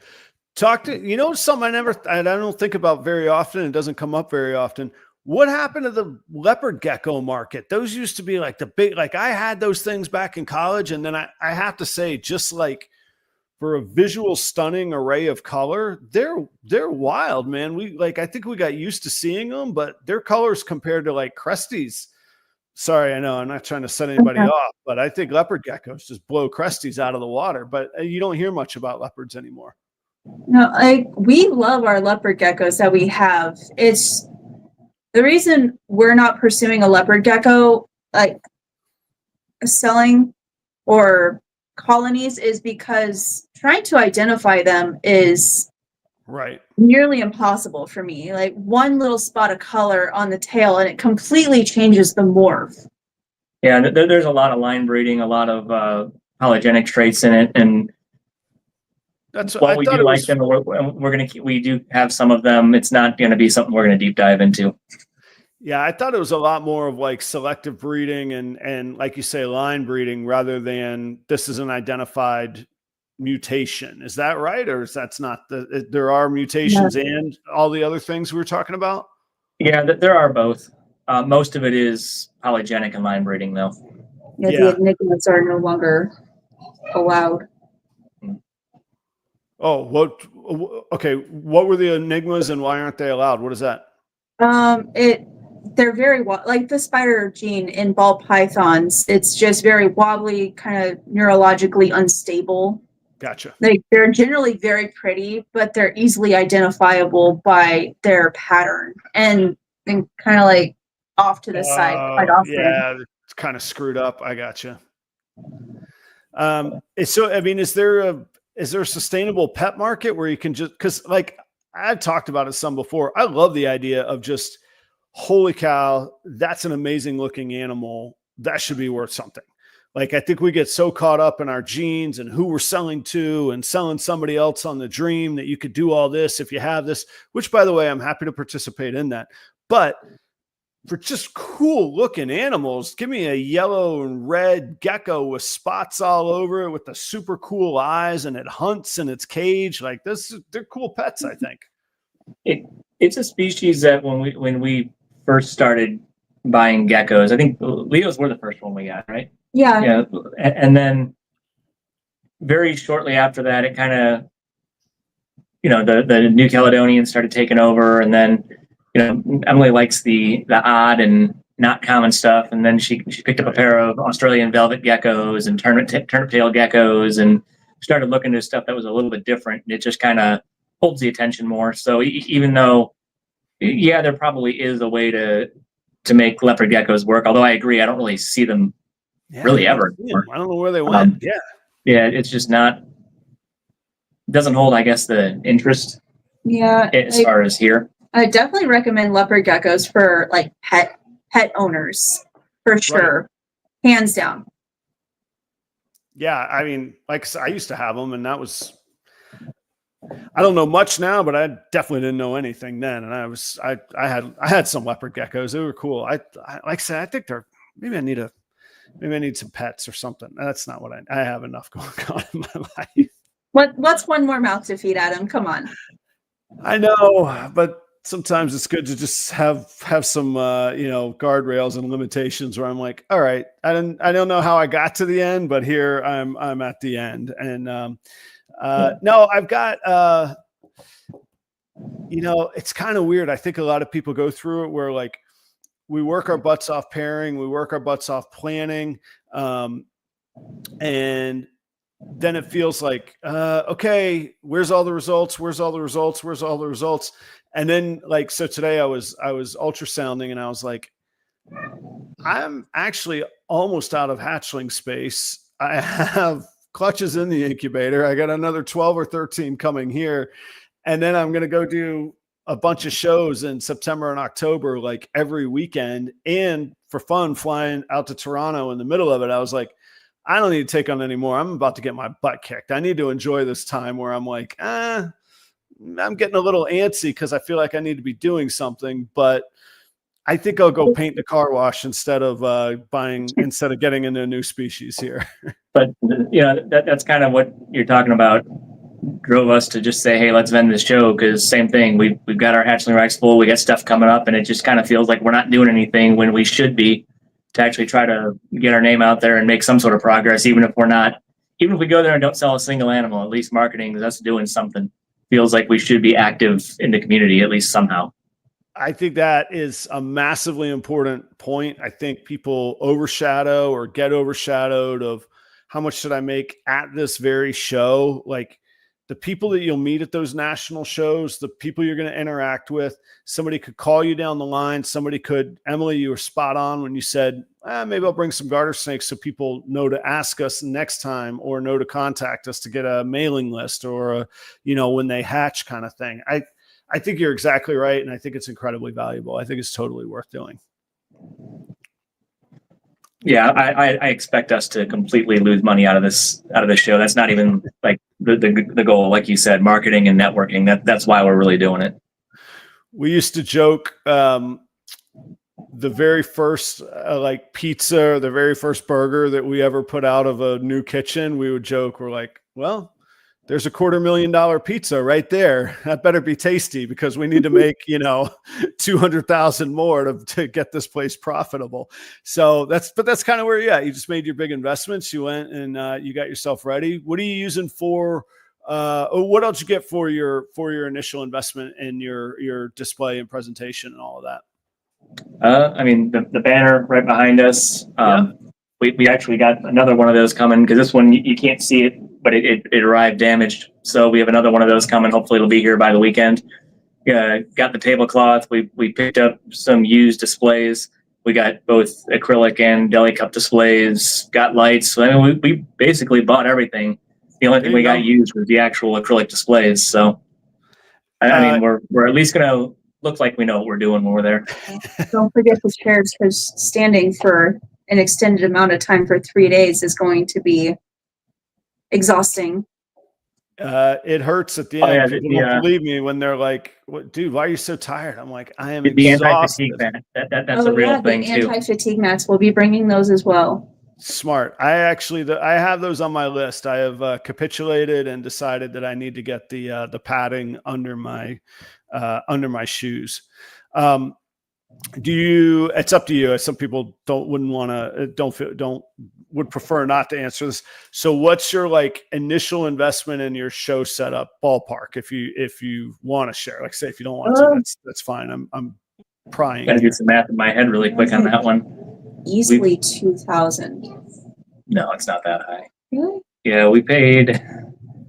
Talk to, something I don't think about very often. It doesn't come up very often. What happened to the leopard gecko market? Those used to be like the big, like I had those things back in college. And then I have to say, just like for a visual stunning array of color, they're wild, man. I think we got used to seeing them, but their colors compared to like Cresties. Sorry, I know I'm not trying to set anybody off, but I think leopard geckos just blow Cresties out of the water, but you don't hear much about leopards anymore. No, we love our leopard geckos that we have. It's the reason we're not pursuing a leopard gecko, like selling or colonies, is because trying to identify them is right nearly impossible for me. Like one little spot of color on the tail and it completely changes the morph. Yeah, there's a lot of line breeding, a lot of polygenic traits in it, and that's while we do like them, we do have some of them. It's not going to be something we're going to deep dive into. Yeah, I thought it was a lot more of like selective breeding and like you say, line breeding rather than this is an identified mutation. Is that right? Or is that's not there are mutations and all the other things we were talking about? Yeah, there are both. Most of it is polygenic and line breeding though. Yeah, the enigmas are no longer allowed. Oh, okay. What were the enigmas and why aren't they allowed? What is that? They're very like the spider gene in ball pythons. It's just very wobbly, kind of neurologically unstable. Gotcha. They're generally very pretty, but they're easily identifiable by their pattern and kind of like off to the side quite often. Yeah, it's kind of screwed up. I gotcha. So I mean, is there a sustainable pet market where you can just, because like I've talked about it some before. I love the idea of just, holy cow, that's an amazing looking animal. That should be worth something. Like, I think we get so caught up in our genes and who we're selling to and selling somebody else on the dream that you could do all this if you have this, which by the way, I'm happy to participate in that. But for just cool looking animals, give me a yellow and red gecko with spots all over it with the super cool eyes and it hunts in its cage. Like this, they're cool pets, I think. It's a species that when we first started buying geckos, I think Leos were the first one we got, right? Yeah. And then very shortly after that, it kind of, the New Caledonians started taking over, and then, Emily likes the odd and not common stuff, and then she picked up a pair of Australian velvet geckos and turnip tail geckos, and started looking at stuff that was a little bit different. It just kind of holds the attention more. So even though, yeah, there probably is a way to make leopard geckos work, although I agree, I don't really see them really ever. I don't know where they went. Yeah, it's just not, doesn't hold, I guess, the interest. Yeah, as far as here. I definitely recommend leopard geckos for like pet owners for sure, hands down. Yeah, I mean, like I used to have them, and that was, I don't know much now, but I definitely didn't know anything then. And I had some leopard geckos. They were cool. I like I said, I think maybe I need some pets or something. That's not what I have enough going on in my life. What's one more mouth to feed, Adam? Come on. I know, but sometimes it's good to just have some guardrails and limitations where I'm like, all right, I don't know how I got to the end, but here I'm at the end. And no, I've got it's kind of weird. I think a lot of people go through it where like we work our butts off pairing, we work our butts off planning, and then it feels like, okay, where's all the results? And then like, so today I was ultrasounding and I was like, I'm actually almost out of hatchling space. I have clutches in the incubator. I got another 12 or 13 coming here. And then I'm going to go do a bunch of shows in September and October, like every weekend. And for fun, flying out to Toronto in the middle of it, I was like, I don't need to take on any more. I'm about to get my butt kicked. I need to enjoy this time where I'm like, I'm getting a little antsy because I feel like I need to be doing something, but I think I'll go paint the car wash instead of getting into a new species here. But that's kind of what you're talking about. drove us to just say, hey, let's vend this show, because same thing. We've got our hatchling racks full. We got stuff coming up, and it just kind of feels like we're not doing anything when we should be to actually try to get our name out there and make some sort of progress, even if we go there and don't sell a single animal. At least marketing is us doing something. Feels like we should be active in the community, at least somehow. I think that is a massively important point. I think people overshadow or get overshadowed of how much should I make at this very show. Like the people that you'll meet at those national shows, the people you're going to interact with, somebody could call you down the line. Somebody could, Emily, you were spot on when you said, maybe I'll bring some garter snakes so people know to ask us next time or know to contact us to get a mailing list or, when they hatch kind of thing. I think you're exactly right. And I think it's incredibly valuable. I think it's totally worth doing. Yeah, I expect us to completely lose money out of this show. That's not even like the goal. Like you said, marketing and networking. That's why we're really doing it. We used to joke, the very first pizza, the very first burger that we ever put out of a new kitchen, we would joke, we're like, well, there's a $250,000 pizza right there. That better be tasty because we need to make, 200,000 more to get this place profitable. So that's kind of where you're at. You just made your big investments. You went and you got yourself ready. What are you using for? What else you get for your initial investment in your display and presentation and all of that? The banner right behind us. We actually got another one of those coming because this one you can't see it, but it arrived damaged. So we have another one of those coming. Hopefully it'll be here by the weekend. Got the tablecloth. We picked up some used displays. We got both acrylic and deli cup displays. Got lights. I mean, we basically bought everything. The only thing we got used was the actual acrylic displays. So I mean, we're at least gonna look like we know what we're doing when we're there. Don't forget the chairs, because standing for an extended amount of time for 3 days is going to be exhausting. It hurts at the end. People don't believe me when they're like, "What, dude? Why are you so tired?" I'm like, "I am the exhausted." Anti-fatigue mat. That's a real thing too. Anti-fatigue mats. We'll be bringing those as well. Smart. I have those on my list. I have capitulated and decided that I need to get the padding under my shoes. It's up to you. Some people would prefer not to answer this. So what's your initial investment in your show setup ballpark? If you want to share, say if you don't want to, that's fine. I'm prying. Gotta do some math in my head really quick on that one. Easily 2,000. No, it's not that high. Really? Yeah, we paid.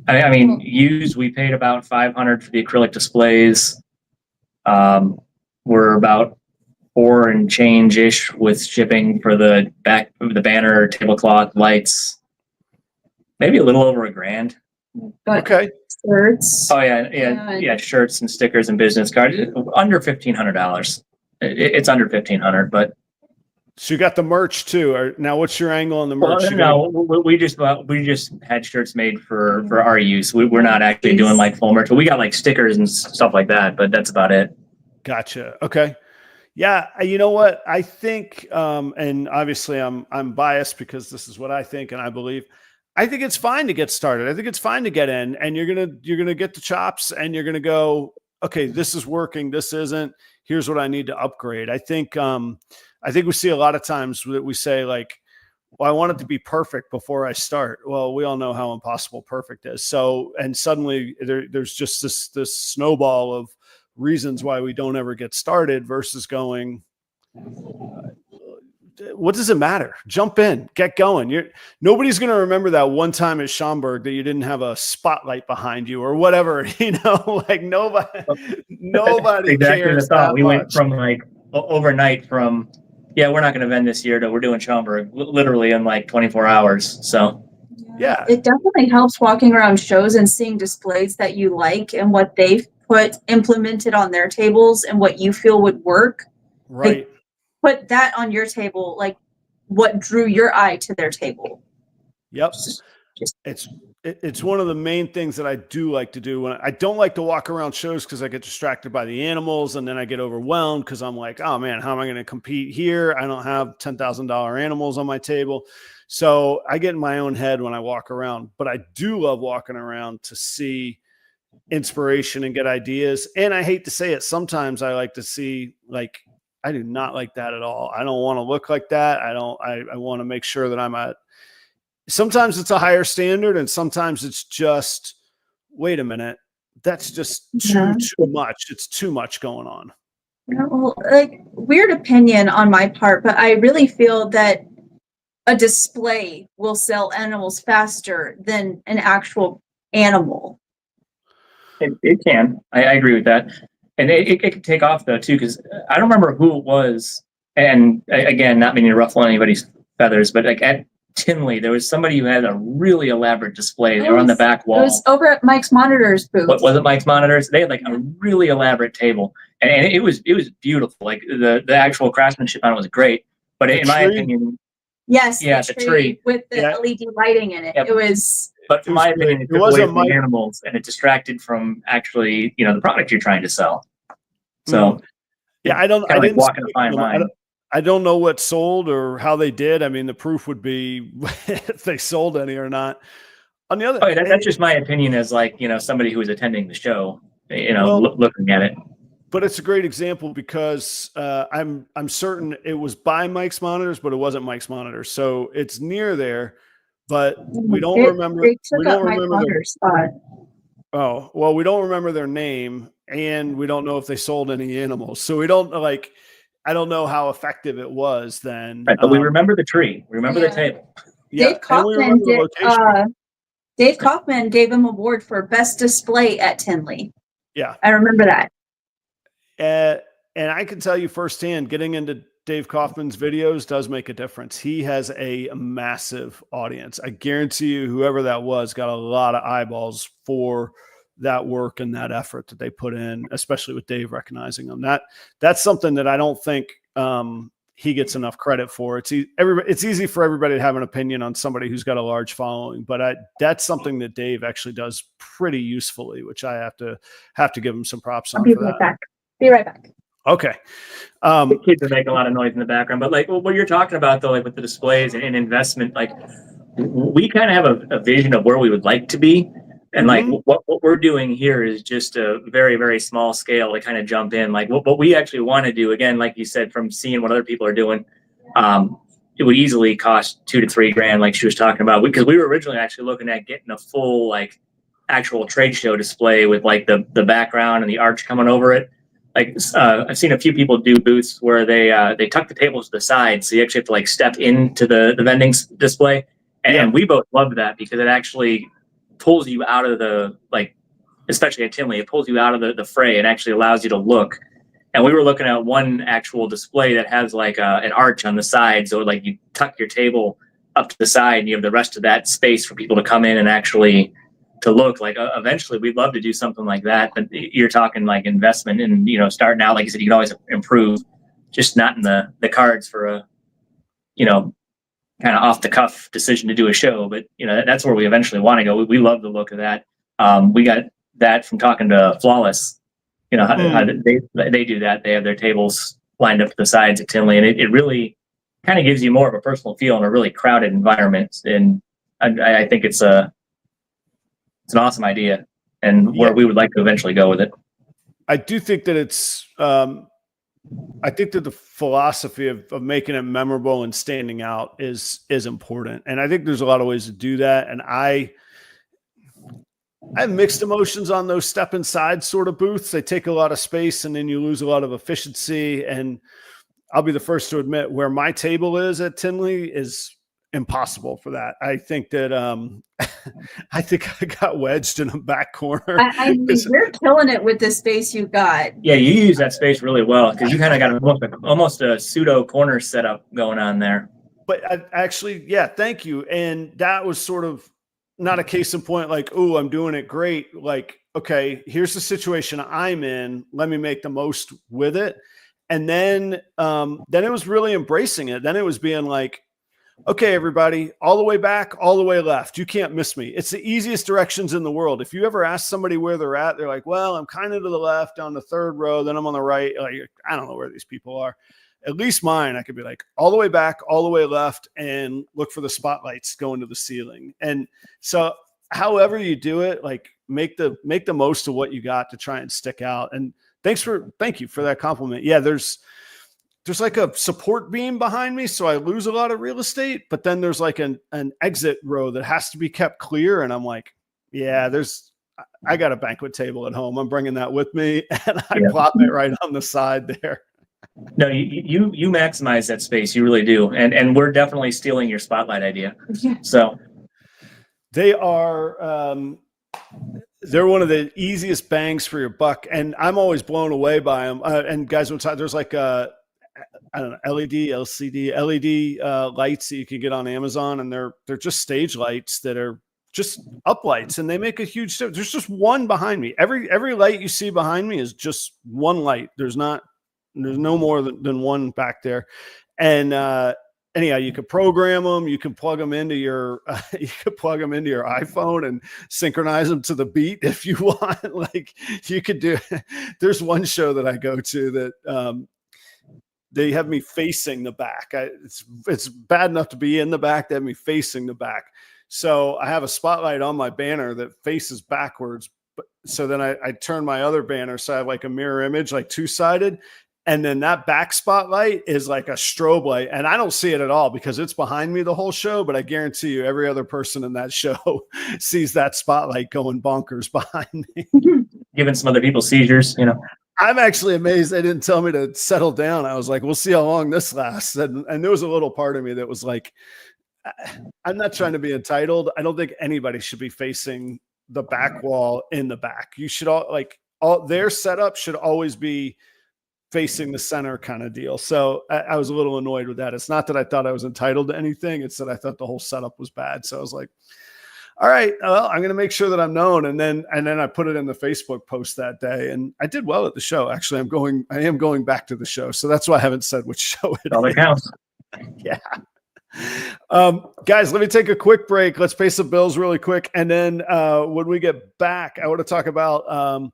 Used. We paid about $500 for the acrylic displays. We're about $4 and change-ish with shipping for the back of the banner, tablecloth, lights. Maybe a little over $1,000. Okay. Shirts. Oh yeah, shirts and stickers and business cards. Under $1,500. It's under $1,500, but. So you got the merch too. Now, what's your angle on the merch? We just had shirts made for our use. We're not actually doing full merch, but we got stickers and stuff like that. But that's about it. Gotcha. Okay. Yeah. You know what? I think, and obviously I'm biased because this is what I think and I believe. I think it's fine to get started. I think it's fine to get in, and you're gonna get the chops, and you're gonna go, okay, this is working. This isn't. Here's what I need to upgrade. I think we see a lot of times that we say well, I want it to be perfect before I start. Well, we all know how impossible perfect is. So, and suddenly there's just this snowball of reasons why we don't ever get started versus going, what does it matter? Jump in, get going. Nobody's going to remember that one time at Schaumburg that you didn't have a spotlight behind you or whatever, nobody exactly cares. The thought. We went from overnight from, we're not going to vend this year to we're doing Schaumburg literally in 24 hours. So yeah, it definitely helps walking around shows and seeing displays that you like and what they've implemented on their tables and what you feel would work. Right. Put that on your table, what drew your eye to their table. Yep. It's one of the main things that I do like to do. When I don't like to walk around shows because I get distracted by the animals, and then I get overwhelmed because I'm like, oh man, how am I going to compete here? I don't have $10,000 animals on my table. So I get in my own head when I walk around, but I do love walking around to see inspiration and get ideas. And I hate to say it, sometimes I like to see, like, I do not like that at all. I don't want to look like that. I want to make sure that sometimes it's a higher standard, and sometimes it's just, wait a minute, that's just too much. It's too much going on. Well, like, weird opinion on my part, but I really feel that a display will sell animals faster than an actual animal. It can. I agree with that. And it can take off, though, too, because I don't remember who it was. And again, not meaning to ruffle anybody's feathers, but like at Tinley, there was somebody who had a really elaborate display. They were on the back wall. It was over at Mike's Monitors booth. What was it, Mike's Monitors? They had like a really elaborate table, and it was beautiful. Like the actual craftsmanship on it was great. But in my opinion, yes, yeah, the tree with the LED lighting in it. Yep. It was. But in my opinion, it took away from the animals, and it distracted from actually, the product you're trying to sell. So, yeah, I didn't like walking a fine line. I don't know what sold or how they did. I mean, the proof would be if they sold any or not. On the other, that's just my opinion as like, somebody who is attending the show, looking at it. But it's a great example because I'm certain it was by Mike's Monitors, but it wasn't Mike's Monitors. So it's near there, but we don't remember. We don't remember their spot. Oh, well, we don't remember their name, and we don't know if they sold any animals. So we don't like. I don't know how effective it was then. Right, but we remember the tree. We remember the table. Yeah, Dave Kaufman gave him an award for best display at Tinley. Yeah, I remember that. And I can tell you firsthand, getting into Dave Kaufman's videos does make a difference. He has a massive audience. I guarantee you, whoever that was got a lot of eyeballs for that work and that effort that they put in, especially with Dave recognizing them. That's something that I don't think he gets enough credit for. It's easy for everybody to have an opinion on somebody who's got a large following, but that's something that Dave actually does pretty usefully, which I have to give him some props on. Be right back. Be right back. Okay. The kids are making a lot of noise in the background, but like what you're talking about though, like with the displays and investment, like we kind of have a vision of where we would like to be. And like what we're doing here is just a very, very small scale to kind of jump in. Like what we actually want to do, again, like you said, from seeing what other people are doing, it would easily cost $2,000 to $3,000, like she was talking about. Because we were originally actually looking at getting a full like actual trade show display with like the background and the arch coming over it. Like I've seen a few people do booths where they tuck the tables to the side, so you actually have to like step into the vending display. And we both love that because it actually pulls you out of the, like, especially at Tinley, it pulls you out of the fray and actually allows you to look. And we were looking at one actual display that has like an arch on the side. So like you tuck your table up to the side and you have the rest of that space for people to come in and actually to look. Like eventually we'd love to do something like that. But you're talking like investment and, starting out, like you said, you can always improve, just not in the cards for a, kind of off the cuff decision to do a show, but that's where we eventually want to go. We love the look of that. We got that from talking to Flawless, how they do that. They have their tables lined up to the sides at Tinley, and it really kind of gives you more of a personal feel in a really crowded environment. And I think it's an awesome idea, and where we would like to eventually go with it. I do think that it's I think that the philosophy of making it memorable and standing out is important. And I think there's a lot of ways to do that. And I have mixed emotions on those step inside sort of booths. They take a lot of space and then you lose a lot of efficiency. And I'll be the first to admit where my table is at Tinley is impossible for that. I think that I think I got wedged in a back corner. I mean, you're killing it with the space you got. Yeah, you use that space really well because you kind of got almost a pseudo corner setup going on there. But thank you. And that was sort of not a case in point like, oh, I'm doing it great. Like, okay, here's the situation I'm in. Let me make the most with it. And then it was really embracing it. Then it was being like, Okay, everybody, all the way back, all the way left. You can't miss me. It's the easiest directions in the world. If you ever ask somebody where they're at, they're like, well, I'm kind of to the left on the third row, then I'm on the right. Like, I don't know where these people are. At least mine, I could be like all the way back, all the way left, and look for the spotlights going to the ceiling. And so however you do it, like make the most of what you got to try and stick out. And thank you for that compliment. Yeah, there's like a support beam behind me, so I lose a lot of real estate, but then there's like an exit row that has to be kept clear. And I'm like, yeah, I got a banquet table at home. I'm bringing that with me, and I plop it right on the side there. No, you maximize that space. You really do. And we're definitely stealing your spotlight idea. Yeah. So they are, they're one of the easiest bangs for your buck. And I'm always blown away by them. And guys, there's like I don't know, LCD lights that you can get on Amazon, and they're just stage lights that are just up lights, and they make a huge difference. There's just one behind me. Every light you see behind me is just one light. There's no more than one back there. And anyhow, you can program them. You can plug them into your iPhone and synchronize them to the beat if you want. Like you could do. There's one show that I go to that. They have me facing the back. It's bad enough to be in the back. They have me facing the back. So I have a spotlight on my banner that faces backwards. But so then I turn my other banner, so I have like a mirror image, like two-sided. And then that back spotlight is like a strobe light. And I don't see it at all because it's behind me the whole show. But I guarantee you every other person in that show sees that spotlight going bonkers behind me. Giving some other people seizures, you know. I'm actually amazed they didn't tell me to settle down. I was like, we'll see how long this lasts. And there was a little part of me that was like, I'm not trying to be entitled. I don't think anybody should be facing the back wall in the back. You should all their setup should always be facing the center kind of deal. So I was a little annoyed with that. It's not that I thought I was entitled to anything. It's that I thought the whole setup was bad. So I was like, all right, well, I'm going to make sure that I'm known. And then I put it in the Facebook post that day, and I did well at the show. Actually, I am going back to the show. So that's why I haven't said which show it all that counts. Yeah. Guys, let me take a quick break. Let's pay some bills really quick. And then when we get back, I want to talk about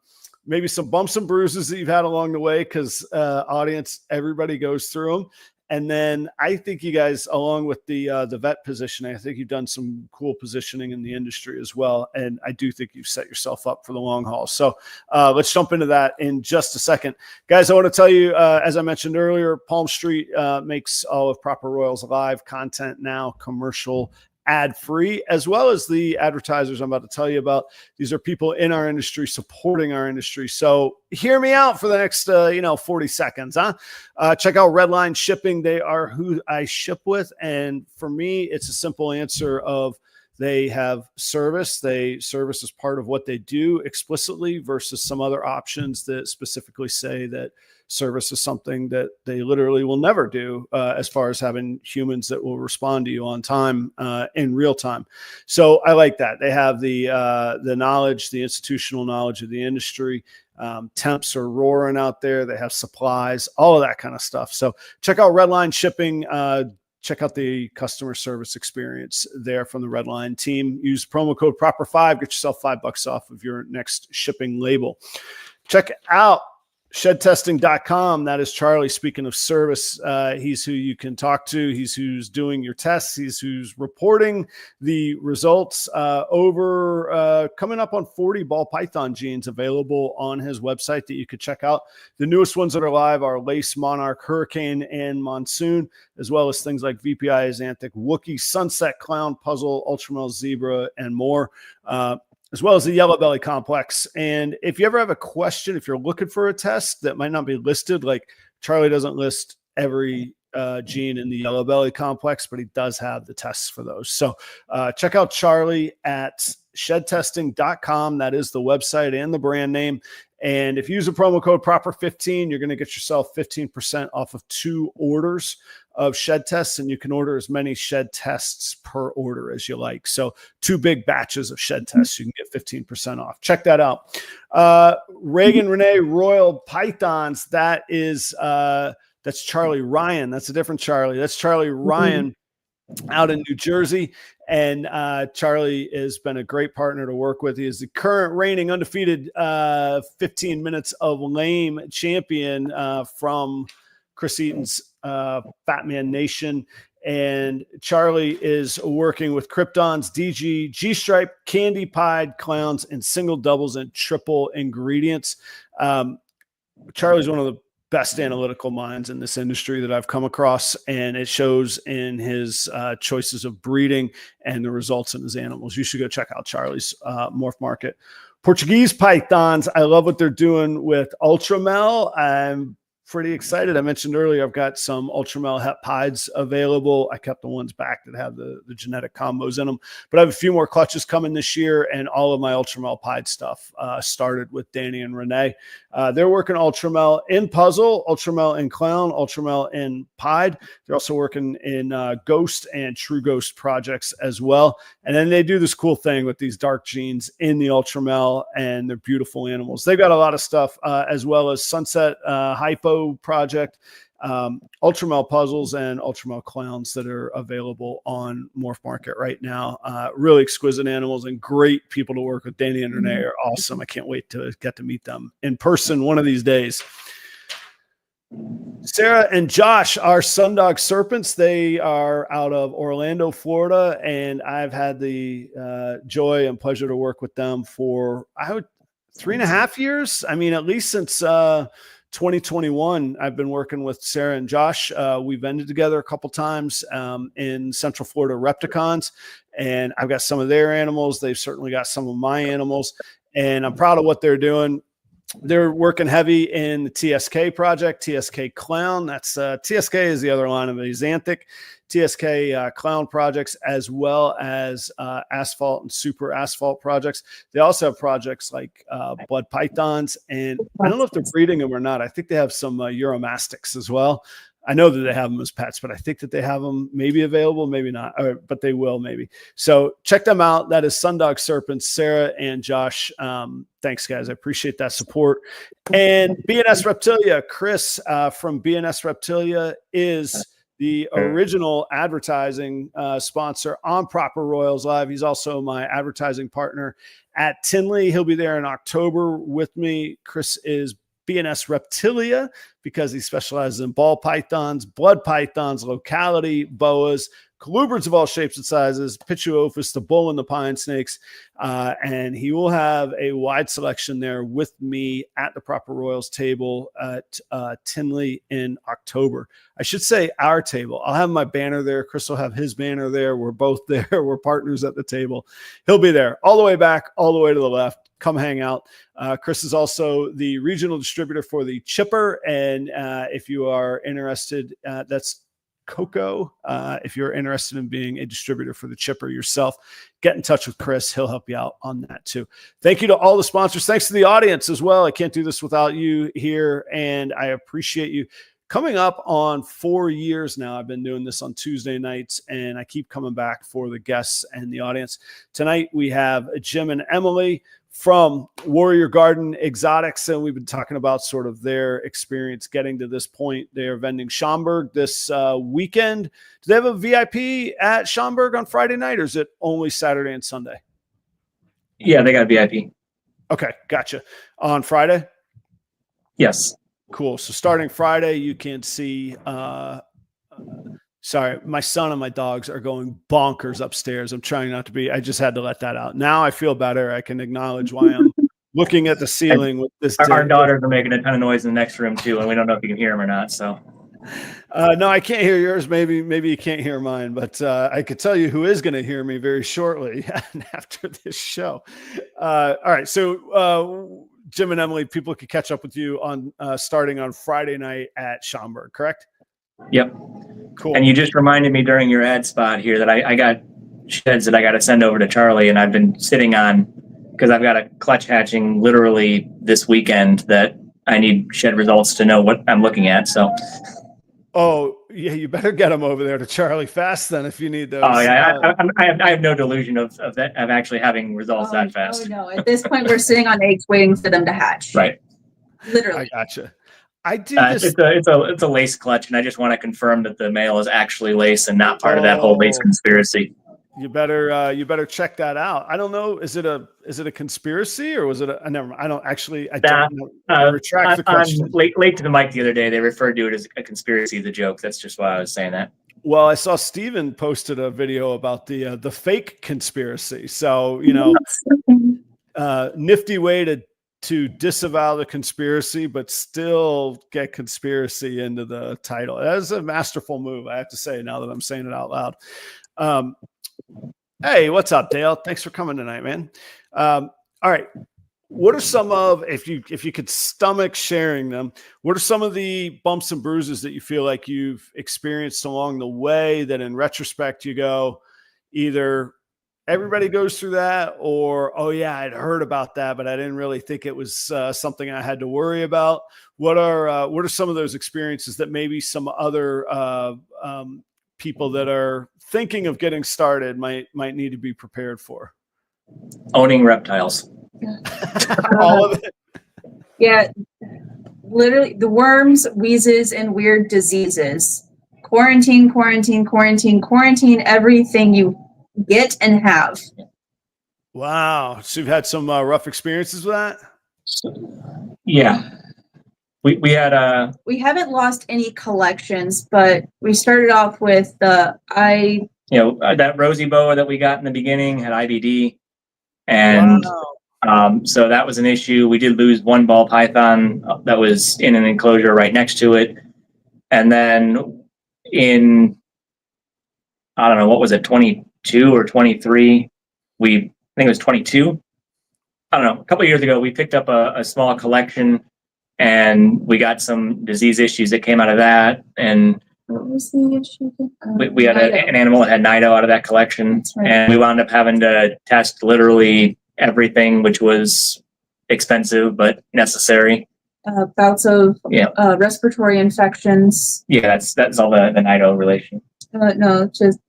maybe some bumps and bruises that you've had along the way, because audience, everybody goes through them. And then I think you guys, along with the vet positioning, I think you've done some cool positioning in the industry as well. And I do think you've set yourself up for the long haul. So let's jump into that in just a second. Guys, I want to tell you, as I mentioned earlier, Palm Street makes all of Proper Royals Live content now commercial ad-free, as well as the advertisers I'm about to tell you about. These are people in our industry supporting our industry. So hear me out for the next 40 seconds. Check out Redline Shipping. They are who I ship with. And for me, it's a simple answer of they have service. They service as part of what they do explicitly versus some other options that specifically say that service is something that they literally will never do, as far as having humans that will respond to you on time, in real time. So I like that. They have the knowledge, the institutional knowledge of the industry. Temps are roaring out there. They have supplies, all of that kind of stuff. So check out Redline Shipping. Check out the customer service experience there from the Redline team. Use promo code PROPER5. Get yourself $5 off of your next shipping label. Check out shedtesting.com. That is Charlie. Speaking of service, he's who you can talk to. He's who's doing your tests. He's who's reporting the results. Coming up on 40 ball python genes available on his website that you could check out. The newest ones that are live are Lace, Monarch, Hurricane, and Monsoon, as well as things like VPI, Xanthic, Wookie, Sunset, Clown, Puzzle, Ultramel, Zebra, and more. As well as the yellow belly complex. And if you ever have a question, if you're looking for a test that might not be listed, like Charlie doesn't list every gene in the yellow belly complex, but he does have the tests for those. So check out Charlie at shedtesting.com. That is the website and the brand name. And if you use the promo code PROPER15, you're going to get yourself 15% off of 2 orders of shed tests, and you can order as many shed tests per order as you like. So 2 big batches of shed tests, you can get 15% off. Check that out. Reagan Renee Royal Pythons. That's Charlie Ryan. That's a different Charlie. That's Charlie Ryan. out in New Jersey. And Charlie has been a great partner to work with. He is the current reigning undefeated 15 minutes of lame champion from Chris Eaton's Fat Man Nation. And Charlie is working with Krypton's DG, G-Stripe, Candy Pied, Clowns, and single doubles and triple ingredients. Charlie's one of the best analytical minds in this industry that I've come across, and it shows in his choices of breeding and the results in his animals. You should go check out Charlie's Morph Market. Portuguese pythons, I love what they're doing with Ultramel. I'm pretty excited. I mentioned earlier I've got some Ultramel het pieds available. I kept the ones back that have the genetic combos in them, but I have a few more clutches coming this year, and all of my Ultramel pied stuff started with Danny and Renee. They're working Ultramel in puzzle, Ultramel in clown, Ultramel in pied. They're also working in ghost and true ghost projects as well. And then they do this cool thing with these dark genes in the Ultramel, and they're beautiful animals. They've got a lot of stuff as well as Sunset Hypo project, Ultramel puzzles, and Ultramel clowns that are available on Morph Market right now. Really exquisite animals and great people to work with. Danny and Renee are awesome. I can't wait to get to meet them in person one of these days. Sarah and Josh are Sundog Serpents. They are out of Orlando, Florida, and I've had the joy and pleasure to work with them for 3.5 years. I mean, at least since 2021, I've been working with Sarah and Josh. We've ended together a couple times in Central Florida Repticons, and I've got some of their animals. They've certainly got some of my animals, and I'm proud of what they're doing. They're working heavy in the TSK project, TSK Clown. That's TSK is the other line of the Xanthic. TSK Clown projects, as well as asphalt and super asphalt projects. They also have projects like blood pythons, and I don't know if they're breeding them or not. I think they have some Euromastics as well. I know that they have them as pets, but I think that they have them maybe available, maybe not, but they will maybe. So check them out. That is Sundog Serpents, Sarah and Josh. Thanks, guys. I appreciate that support. And BNS Reptilia, Chris from BNS Reptilia is the original advertising sponsor on Proper Royals Live. He's also my advertising partner at Tinley. He'll be there in October with me. Chris is BNS Reptilia because he specializes in ball pythons, blood pythons, locality boas, colubrids of all shapes and sizes, Pituophis, the bull and the pine snakes. And he will have a wide selection there with me at the Proper Royals table at Tinley in October. I should say our table. I'll have my banner there. Chris will have his banner there. We're both there. We're partners at the table. He'll be there all the way back, all the way to the left. Come hang out. Chris is also the regional distributor for the Chipper. And if you are interested, that's Coco. If you're interested in being a distributor for the Chipper yourself, get in touch with Chris. He'll help you out on that too. Thank you to all the sponsors. Thanks to the audience as well. I can't do this without you here, and I appreciate you. Coming up on 4 years now, I've been doing this on Tuesday nights, and I keep coming back for the guests and the audience. Tonight, we have Jim and Emily from Warrior Garden Exotics, and we've been talking about sort of their experience getting to this point. They are vending Schaumburg this weekend. Do they have a VIP at Schaumburg on Friday night, or is it only Saturday and Sunday? Yeah, they got VIP. Okay, gotcha. On Friday? Yes. Cool. So starting Friday, you can see sorry, my son and my dogs are going bonkers upstairs. I'm trying not to be. I just had to let that out. Now I feel better. I can acknowledge why I'm looking at the ceiling with this. Our daughters are making a ton of noise in the next room too, and we don't know if you can hear them or not. So, no, I can't hear yours. Maybe you can't hear mine, but I could tell you who is going to hear me very shortly after this show. All right, so Jim and Emily, people can catch up with you on starting on Friday night at Schaumburg, correct? Yep. Cool. And you just reminded me during your ad spot here that I got sheds that I got to send over to Charlie, and I've been sitting on because I've got a clutch hatching literally this weekend that I need shed results to know what I'm looking at. So. Oh yeah, you better get them over there to Charlie fast then if you need those. Oh yeah, I have no delusion of actually having results that fast. Oh no, at this point we're sitting on eggs waiting for them to hatch. Right. Literally. I gotcha. I did this. It's a lace clutch, and I just want to confirm that the male is actually lace and not part of that whole lace conspiracy. You better check that out. I don't know. Is it a conspiracy or was it I never mind. I don't know. I retract the question. Late to the mic the other day, they referred to it as a conspiracy, the joke. That's just why I was saying that. Well, I saw Steven posted a video about the fake conspiracy. So, nifty way to disavow the conspiracy, but still get conspiracy into the title. That is a masterful move, I have to say, now that I'm saying it out loud. Hey, what's up, Dale? Thanks for coming tonight, man. All right. What are some of, if you could stomach sharing them, what are some of the bumps and bruises that you feel like you've experienced along the way that in retrospect you go, either everybody goes through that or, oh yeah, I'd heard about that, but I didn't really think it was something I had to worry about. What are some of those experiences that maybe some other people that are thinking of getting started might need to be prepared for? Owning reptiles. All of it. Yeah, literally the worms, wheezes, and weird diseases. Quarantine everything you get and have. Wow. So you've had some rough experiences with that? Yeah. We had we haven't lost any collections, but we started off with that rosy boa that we got in the beginning had IBD, and so that was an issue. We did lose one ball python that was in an enclosure right next to it, and then in, I don't know, what was it, 22 or 23? I think it was 22. I don't know. A couple of years ago, we picked up a small collection, and we got some disease issues that came out of that. And what was the issue? We had an animal that had Nido out of that collection, right. And we wound up having to test literally everything, which was expensive but necessary. Bouts of respiratory infections. Yeah, that's all the Nido relation. No, just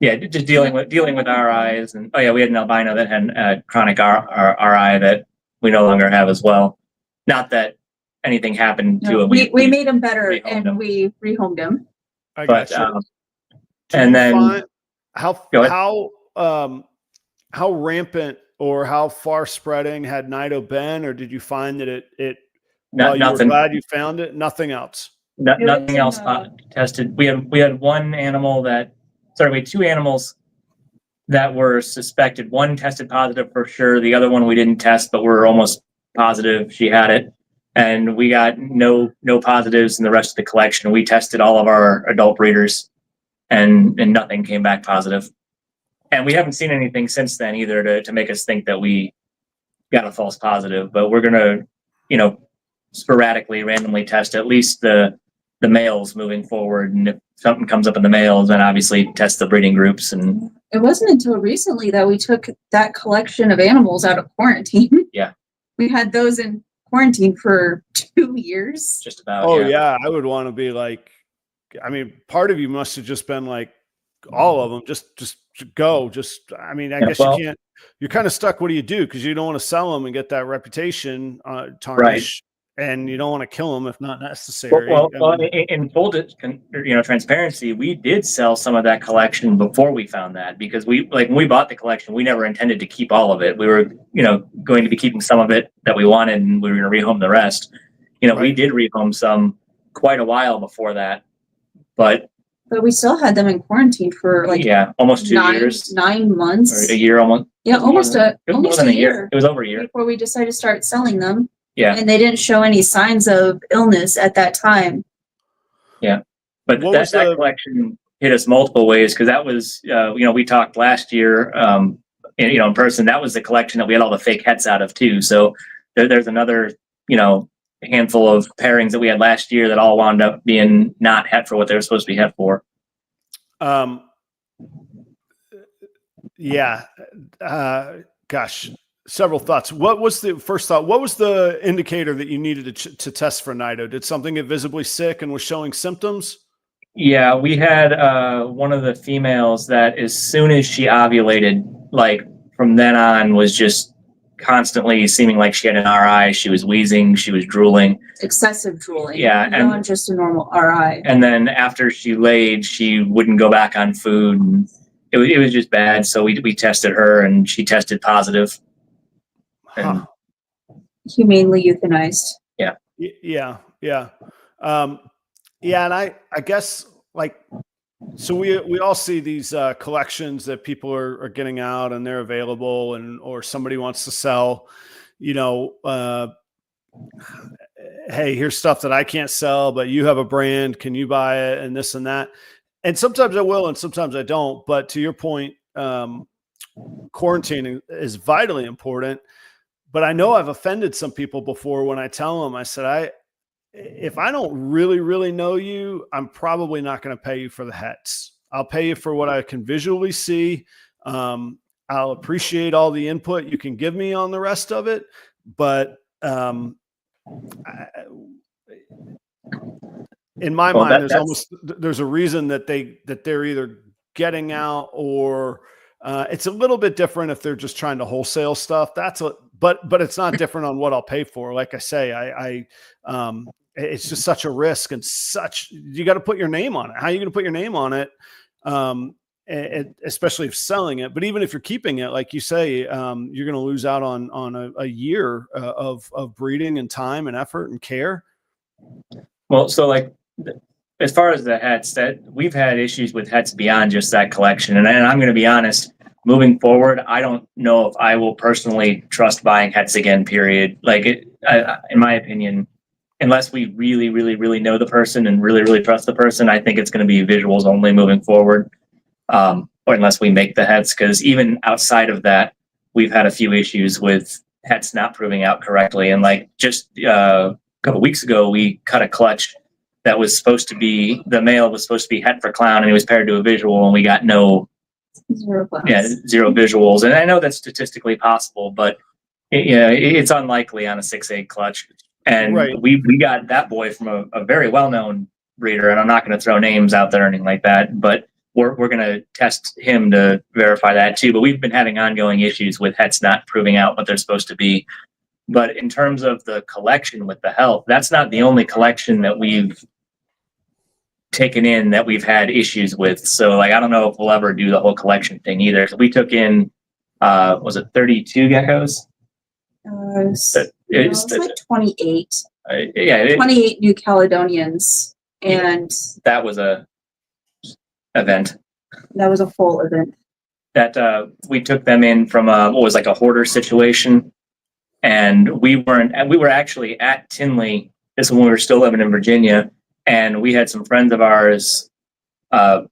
just dealing with RIs, and we had an albino that had chronic RI that we no longer have as well. Not that anything happened to him. We made him better, and we rehomed him. And then how rampant or how far spreading had Nido been, or did you find that it while you were glad you found it, nothing else? Nothing else tested. We had one animal we had two animals that were suspected. One tested positive for sure. The other one we didn't test, but we're almost positive she had it. And we got no positives in the rest of the collection. We tested all of our adult breeders, and nothing came back positive. And we haven't seen anything since then either to make us think that we got a false positive. But we're gonna, sporadically, randomly test at least the males moving forward. And if something comes up in the males, then obviously test the breeding groups. And it wasn't until recently that we took that collection of animals out of quarantine. Yeah, we had those in quarantine for 2 years. Just about. Oh yeah, I would want to be like, part of you must have just been like, all of them, just go. I guess you can't. You're kind of stuck. What do you do? Because you don't want to sell them and get that reputation tarnish, right. And you don't want to kill them if not necessary. Well, in full transparency, we did sell some of that collection before we found that, because when we bought the collection, we never intended to keep all of it. We were, going to be keeping some of it that we wanted, and we were going to rehome the rest. Right. We did rehome some quite a while before that, but we still had them in quarantine for almost 2 years, 9 months, or a year almost. Yeah, almost a year. It was over a year before we decided to start selling them. Yeah, and they didn't show any signs of illness at that time. Yeah, but that collection hit us multiple ways, because that was, we talked last year, in person. That was the collection that we had all the fake hets out of too. So there's another, handful of pairings that we had last year that all wound up being not het for what they were supposed to be het for. Gosh. Several thoughts. What was the first thought? What was the indicator that you needed to test for Nido? Did something get visibly sick and was showing symptoms? Yeah, we had one of the females that as soon as she ovulated, from then on was just constantly seeming like she had an RI. She was wheezing. She was drooling. Excessive drooling. Yeah, Not just a normal RI. And then after she laid, she wouldn't go back on food. And it was just bad. So we tested her, and she tested positive. And humanely euthanized. Yeah. Yeah. And I guess like, so we all see these collections that people are getting out and they're available, and or somebody wants to sell, hey, here's stuff that I can't sell, but you have a brand, can you buy it, and this and that. And sometimes I will and sometimes I don't. But to your point, quarantining is vitally important. But I know I've offended some people before when I tell them, I said, if I don't really, really know you, I'm probably not going to pay you for the hats. I'll pay you for what I can visually see. I'll appreciate all the input you can give me on the rest of it. But in my mind, there's a reason that they're either getting out, or it's a little bit different if they're just trying to wholesale stuff. But it's not different on what I'll pay for. Like I say, it's just such a risk, and you got to put your name on it. How are you going to put your name on it? Especially if selling it, but even if you're keeping it, like you say, you're going to lose out on a year of breeding and time and effort and care. Well, so like, as far as the hets, that we've had issues with hets beyond just that collection. And I'm going to be honest, moving forward, I don't know if I will personally trust buying hets again, period. Like in my opinion, unless we really, really, really know the person and really, really trust the person, I think it's going to be visuals only moving forward. Or unless we make the hets, because even outside of that, we've had a few issues with hets not proving out correctly. And like just a couple of weeks ago, we cut a clutch that was supposed to be, the male was supposed to be het for clown, and he was paired to a visual, and we got zero visuals. And I know that's statistically possible, but it's unlikely on a 6/8 clutch. And right. we got that boy from a very well-known breeder, and I'm not going to throw names out there or anything like that, but we're going to test him to verify that too. But we've been having ongoing issues with hets not proving out what they're supposed to be. But in terms of the collection with the health, that's not the only collection that we've taken in that we've had issues with. So like, I don't know if we'll ever do the whole collection thing either. So we took in, was it 32 geckos? It's like 28. 28 New Caledonians. And that was a event. That was a full event. That we took them in from what was like a hoarder situation. And we were actually at Tinley. This is when we were still living in Virginia. And we had some friends of ours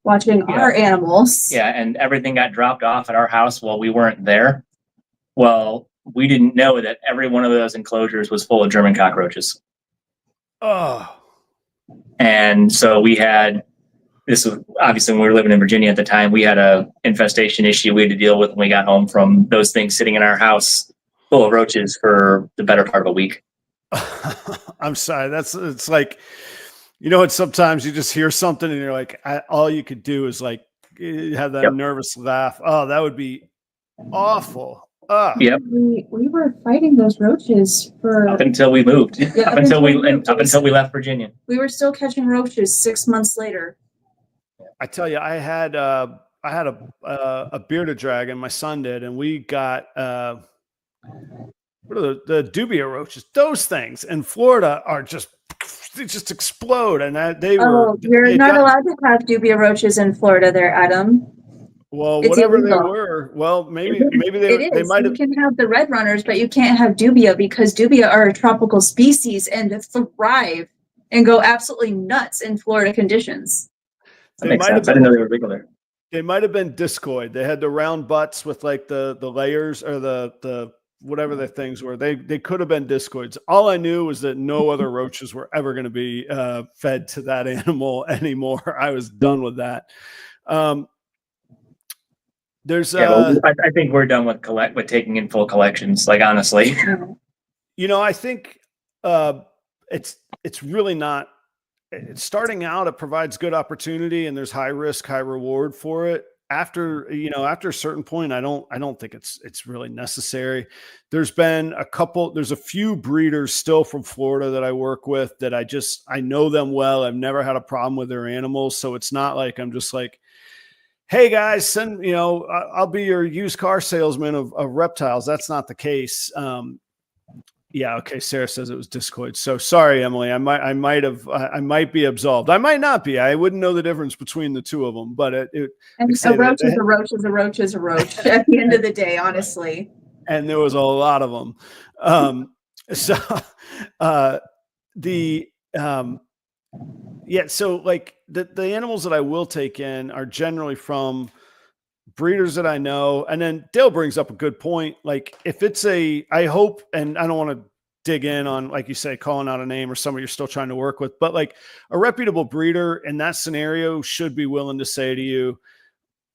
watching our animals. Yeah, and everything got dropped off at our house while we weren't there. Well, we didn't know that every one of those enclosures was full of German cockroaches. Oh. And so we had, this was obviously when we were living in Virginia at the time, we had a infestation issue we had to deal with when we got home from those things sitting in our house full of roaches for the better part of a week. I'm sorry. It's like, it's sometimes you just hear something and you're like, all you could do is like have that nervous laugh. Oh, that would be awful. Yep. We were fighting those roaches for up until we moved. Up until we left Virginia. We were still catching roaches 6 months later. I tell you, I had a bearded dragon. My son did, and we got what are the dubia roaches? Those things in Florida are they just explode, and you're not allowed to have dubia roaches in Florida, there, Adam. Well, whatever they were. Well, maybe they might have. You can have the red runners, but you can't have dubia because dubia are a tropical species and thrive and go absolutely nuts in Florida conditions. That makes sense. I didn't know they were regular. They might have been discoid. They had the round butts with like the layers or the whatever the things were. They could have been discoids. All I knew was that no other roaches were ever going to be fed to that animal anymore. I was done with that. I think we're done with taking in full collections. Like, honestly, I think it's really not. It's starting out. It provides good opportunity, and there's high risk, high reward for it. after a certain point, I don't think it's really necessary. There's a few breeders still from Florida that I work with that I know them well. I've never had a problem with their animals. So it's not like I'm just like, hey guys, I'll be your used car salesman of reptiles. That's not the case. Yeah. Okay. Sarah says it was discoid. So sorry, Emily. I might be absolved. I might not be. I wouldn't know the difference between the two of them. But a roach is a roach is a roach is a roach. At the end of the day, honestly. And there was a lot of them. So like the animals that I will take in are generally from breeders that I know. And then Dale brings up a good point. Like if it's I hope, and I don't want to dig in on, like you say, calling out a name or somebody you're still trying to work with, but like a reputable breeder in that scenario should be willing to say to you,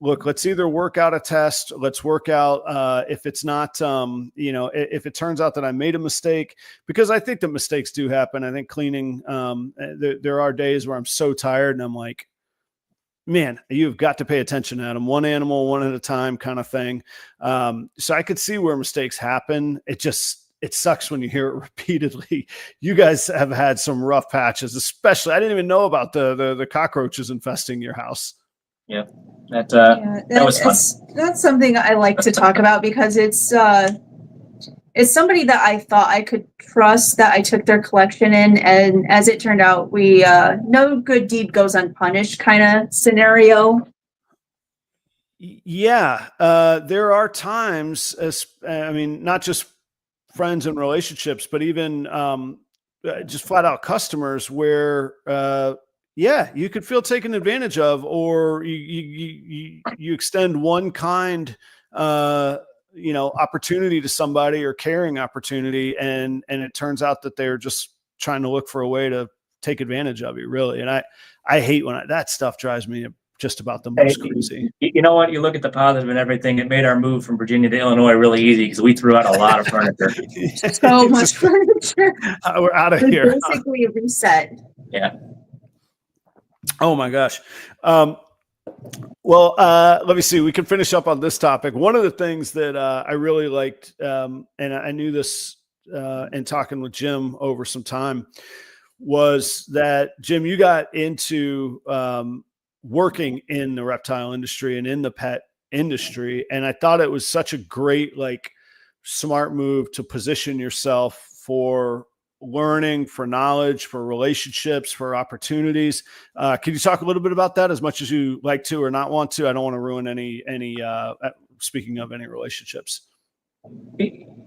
look, let's either work out a test. Let's work out if it's not, if it turns out that I made a mistake, because I think that mistakes do happen. I think cleaning, there are days where I'm so tired and I'm like, man, you've got to pay attention at them, one animal, one at a time kind of thing. So I could see where mistakes happen. It sucks when you hear it repeatedly. You guys have had some rough patches, especially, I didn't even know about the cockroaches infesting your house. Yeah. That was fun. That's something I like to talk about because it's somebody that I thought I could trust, that I took their collection in, and as it turned out, we no good deed goes unpunished kind of scenario. Yeah, there are times, not just friends and relationships, but even just flat out customers where you could feel taken advantage of, or you extend one kind opportunity to somebody, or caring opportunity, and it turns out that they're just trying to look for a way to take advantage of you, really. And I hate when that stuff drives me just about the most crazy. You know what? You look at the positive and everything. It made our move from Virginia to Illinois really easy because we threw out a lot of furniture. So much furniture. We're out of here. Basically a reset. Yeah. Oh my gosh. Well, let me see. We can finish up on this topic. One of the things that I really liked, and I knew this in talking with Jim over some time, was that, Jim, you got into working in the reptile industry and in the pet industry. And I thought it was such a great, smart move to position yourself for learning, for knowledge, for relationships, for opportunities. Can you talk a little bit about that, as much as you like to or not want to? I don't want to ruin any speaking of any relationships.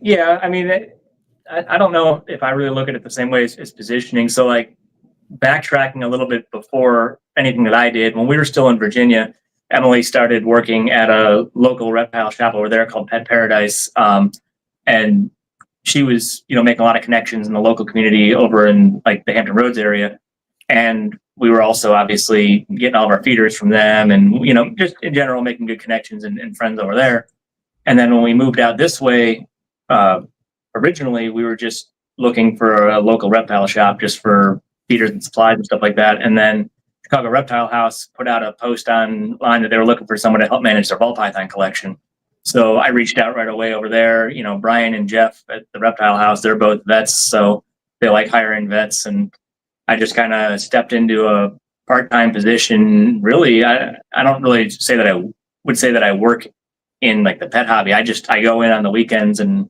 Yeah. I mean, I don't know if I really look at it the same way as positioning. So backtracking a little bit before anything that I did, when we were still in Virginia, Emily started working at a local reptile shop over there called Pet Paradise. And she was, making a lot of connections in the local community over in the Hampton Roads area. And we were also obviously getting all of our feeders from them, and, just in general, making good connections and friends over there. And then when we moved out this way, originally we were just looking for a local reptile shop just for feeders and supplies and stuff like that. And then Chicago Reptile House put out a post online that they were looking for someone to help manage their ball python collection. So I reached out right away over there. Brian and Jeff at the Reptile House, they're both vets, so they like hiring vets. And I just kind of stepped into a part-time position. Really, I don't really say that I would say that I work in the pet hobby. I go in on the weekends and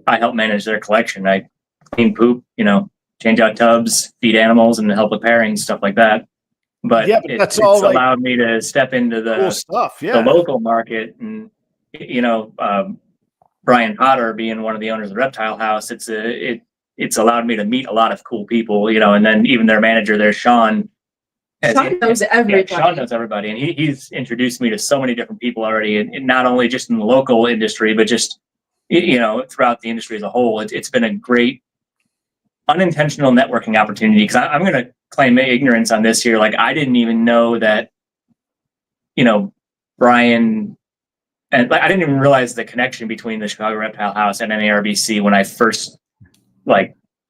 I help manage their collection. I clean poop, change out tubs, feed animals, and help with pairings, stuff like that. But it's allowed me to step into the cool stuff, the local market. And Brian Potter being one of the owners of the Reptile House, it's allowed me to meet a lot of cool people, and then even their manager there, Sean. Sean knows everybody. Yeah, Sean knows everybody, and he's introduced me to so many different people already, and not only just in the local industry, but just throughout the industry as a whole. It's been a great unintentional networking opportunity, because I'm going to claim ignorance on this here. I didn't even know that, Brian, and I didn't even realize the connection between the Chicago Reptile House and NARBC when I first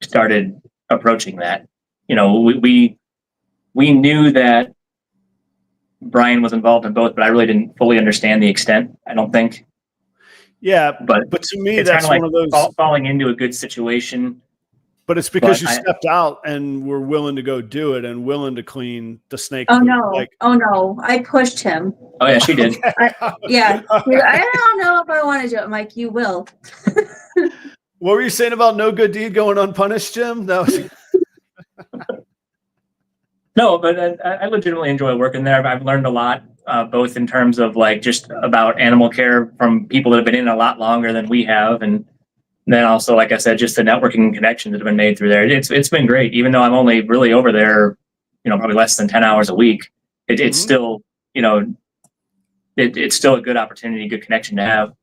started approaching that. We knew that Brian was involved in both, but I really didn't fully understand the extent, I don't think. Yeah, But but to me, it's that's kind of one like of those. falling into a good situation. But it's because But you stepped out and were willing to go do it and willing to clean the snake. Oh poop. no! Like, Oh no! I pushed him. oh yeah, she did. okay. Yeah, I don't know if I want to do it. I'm like, you will. What were you saying about no good deed going unpunished, Jim? That was No, but I legitimately enjoy working there. I've learned a lot, both in terms of like just about animal care from people that have been in a lot longer than we have, and then also, like I said, just the networking connections that have been made through there. It's been great, even though I'm only really over there, probably less than 10 hours a week. It's still, it's still a good opportunity, good connection to have.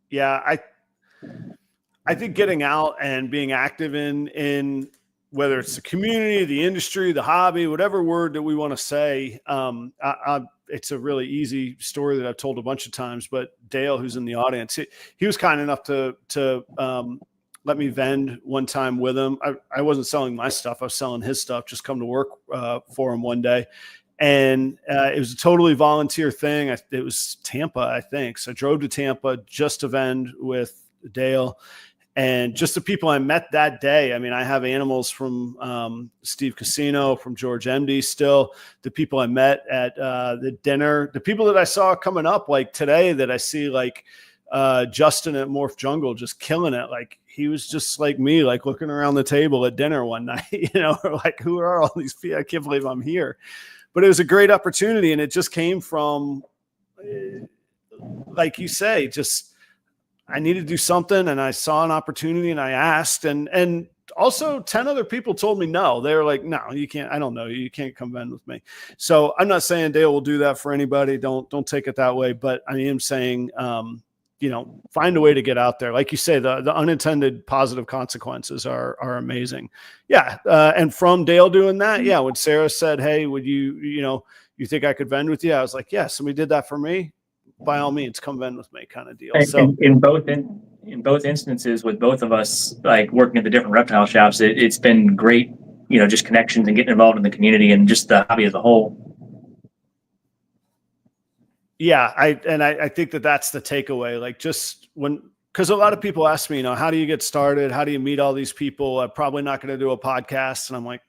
Yeah, I think getting out and being active in whether it's the community, the industry, the hobby, whatever word that we want to say, it's a really easy story that I've told a bunch of times. But Dale, who's in the audience, he was kind enough to let me vend one time with him. I wasn't selling my stuff; I was selling his stuff. Just come to work for him one day, and it was a totally volunteer thing. It was Tampa, I think. So I drove to Tampa just to vend with Dale. And just the people I met that day. I mean, I have animals from Steve Casino, from George MD still, the people I met at the dinner, the people that I saw coming up like today that I see like Justin at Morph Jungle just killing it. Like he was just like me, like looking around the table at dinner one night, like who are all these people? I can't believe I'm here. But it was a great opportunity. And it just came from, like you say, just I needed to do something and I saw an opportunity and I asked and also 10 other people told me no. They were like, no, you can't. I don't know. You can't come vend with me. So I'm not saying Dale will do that for anybody. Don't take it that way. But I am saying, find a way to get out there. Like you say, the unintended positive consequences are amazing. Yeah. And from Dale doing that, yeah. When Sarah said, hey, would you think I could vend with you? I was like, yeah, somebody did that for me. By all means, come vend with me, kind of deal. So in both instances, with both of us like working at the different reptile shops, it's been great, just connections and getting involved in the community and just the hobby as a whole. Yeah, I think that's the takeaway. Like just because a lot of people ask me, how do you get started? How do you meet all these people? I'm probably not going to do a podcast, and I'm like,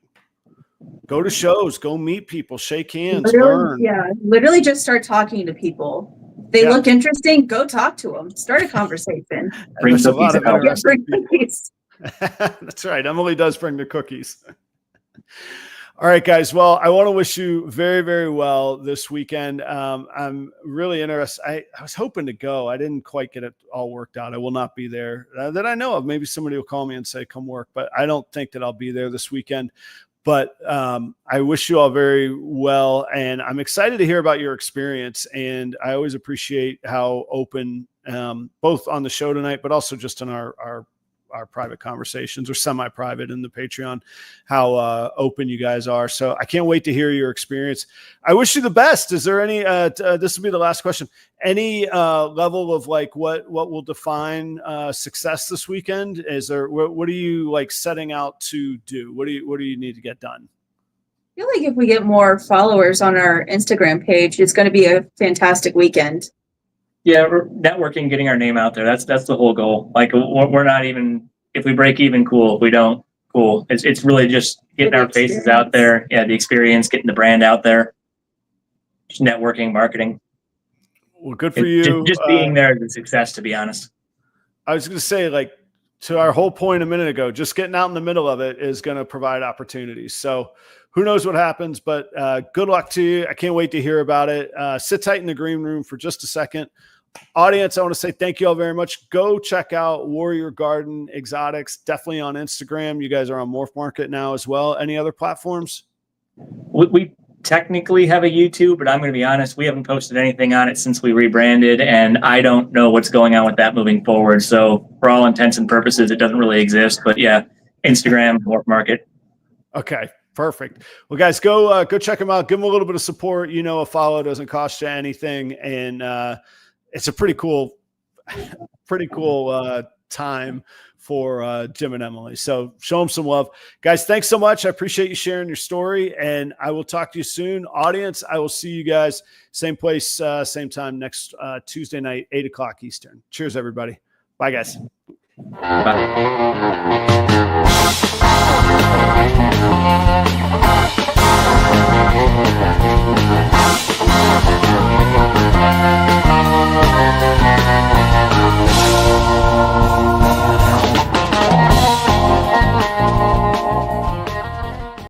go to shows, go meet people, shake hands, learn. Yeah, literally just start talking to people. They look interesting. Go talk to them. Start a conversation. There's a lot of interesting cookies. That's right. Emily does bring the cookies. All right, guys. Well, I want to wish you very, very well this weekend. I'm really interested. I was hoping to go. I didn't quite get it all worked out. I will not be there that I know of. Maybe somebody will call me and say, come work, but I don't think that I'll be there this weekend. But I wish you all very well, and I'm excited to hear about your experience. And I always appreciate how open, both on the show tonight, but also just in our private conversations or semi-private in the Patreon, how open you guys are. So I can't wait to hear your experience. I wish you the best. Is there any? This will be the last question. Any level of like what will define success this weekend? Is there what are you like setting out to do? What do you need to get done? I feel like if we get more followers on our Instagram page, it's going to be a fantastic weekend. Yeah, we're networking, getting our name out there. That's the whole goal. Like we're not even, if we break even, cool. If we don't, cool. It's really just getting our faces out there. Yeah, the experience, getting the brand out there. Just networking, marketing. Well, good for you. Just being there is a success, to be honest. I was going to say, like, to our whole point a minute ago, just getting out in the middle of it is going to provide opportunities. So who knows what happens, but good luck to you. I can't wait to hear about it. Sit tight in the green room for just a second. Audience, I want to say thank you all very much. Go check out Warrior Garden Exotics, definitely on Instagram. You guys are on Morph Market now as well. Any other platforms? We technically have a YouTube, but I'm going to be honest, we haven't posted anything on it since we rebranded, and I don't know what's going on with that moving forward. So for all intents and purposes, it doesn't really exist. But yeah, Instagram, Morph Market. Okay. Perfect. Well, guys, go check them out. Give them a little bit of support. A follow doesn't cost you anything, and it's a pretty cool time for Jim and Emily. So show them some love. Guys, thanks so much. I appreciate you sharing your story, and I will talk to you soon. Audience, I will see you guys same place, same time next Tuesday night, 8 o'clock Eastern. Cheers, everybody. Bye, guys. Bye.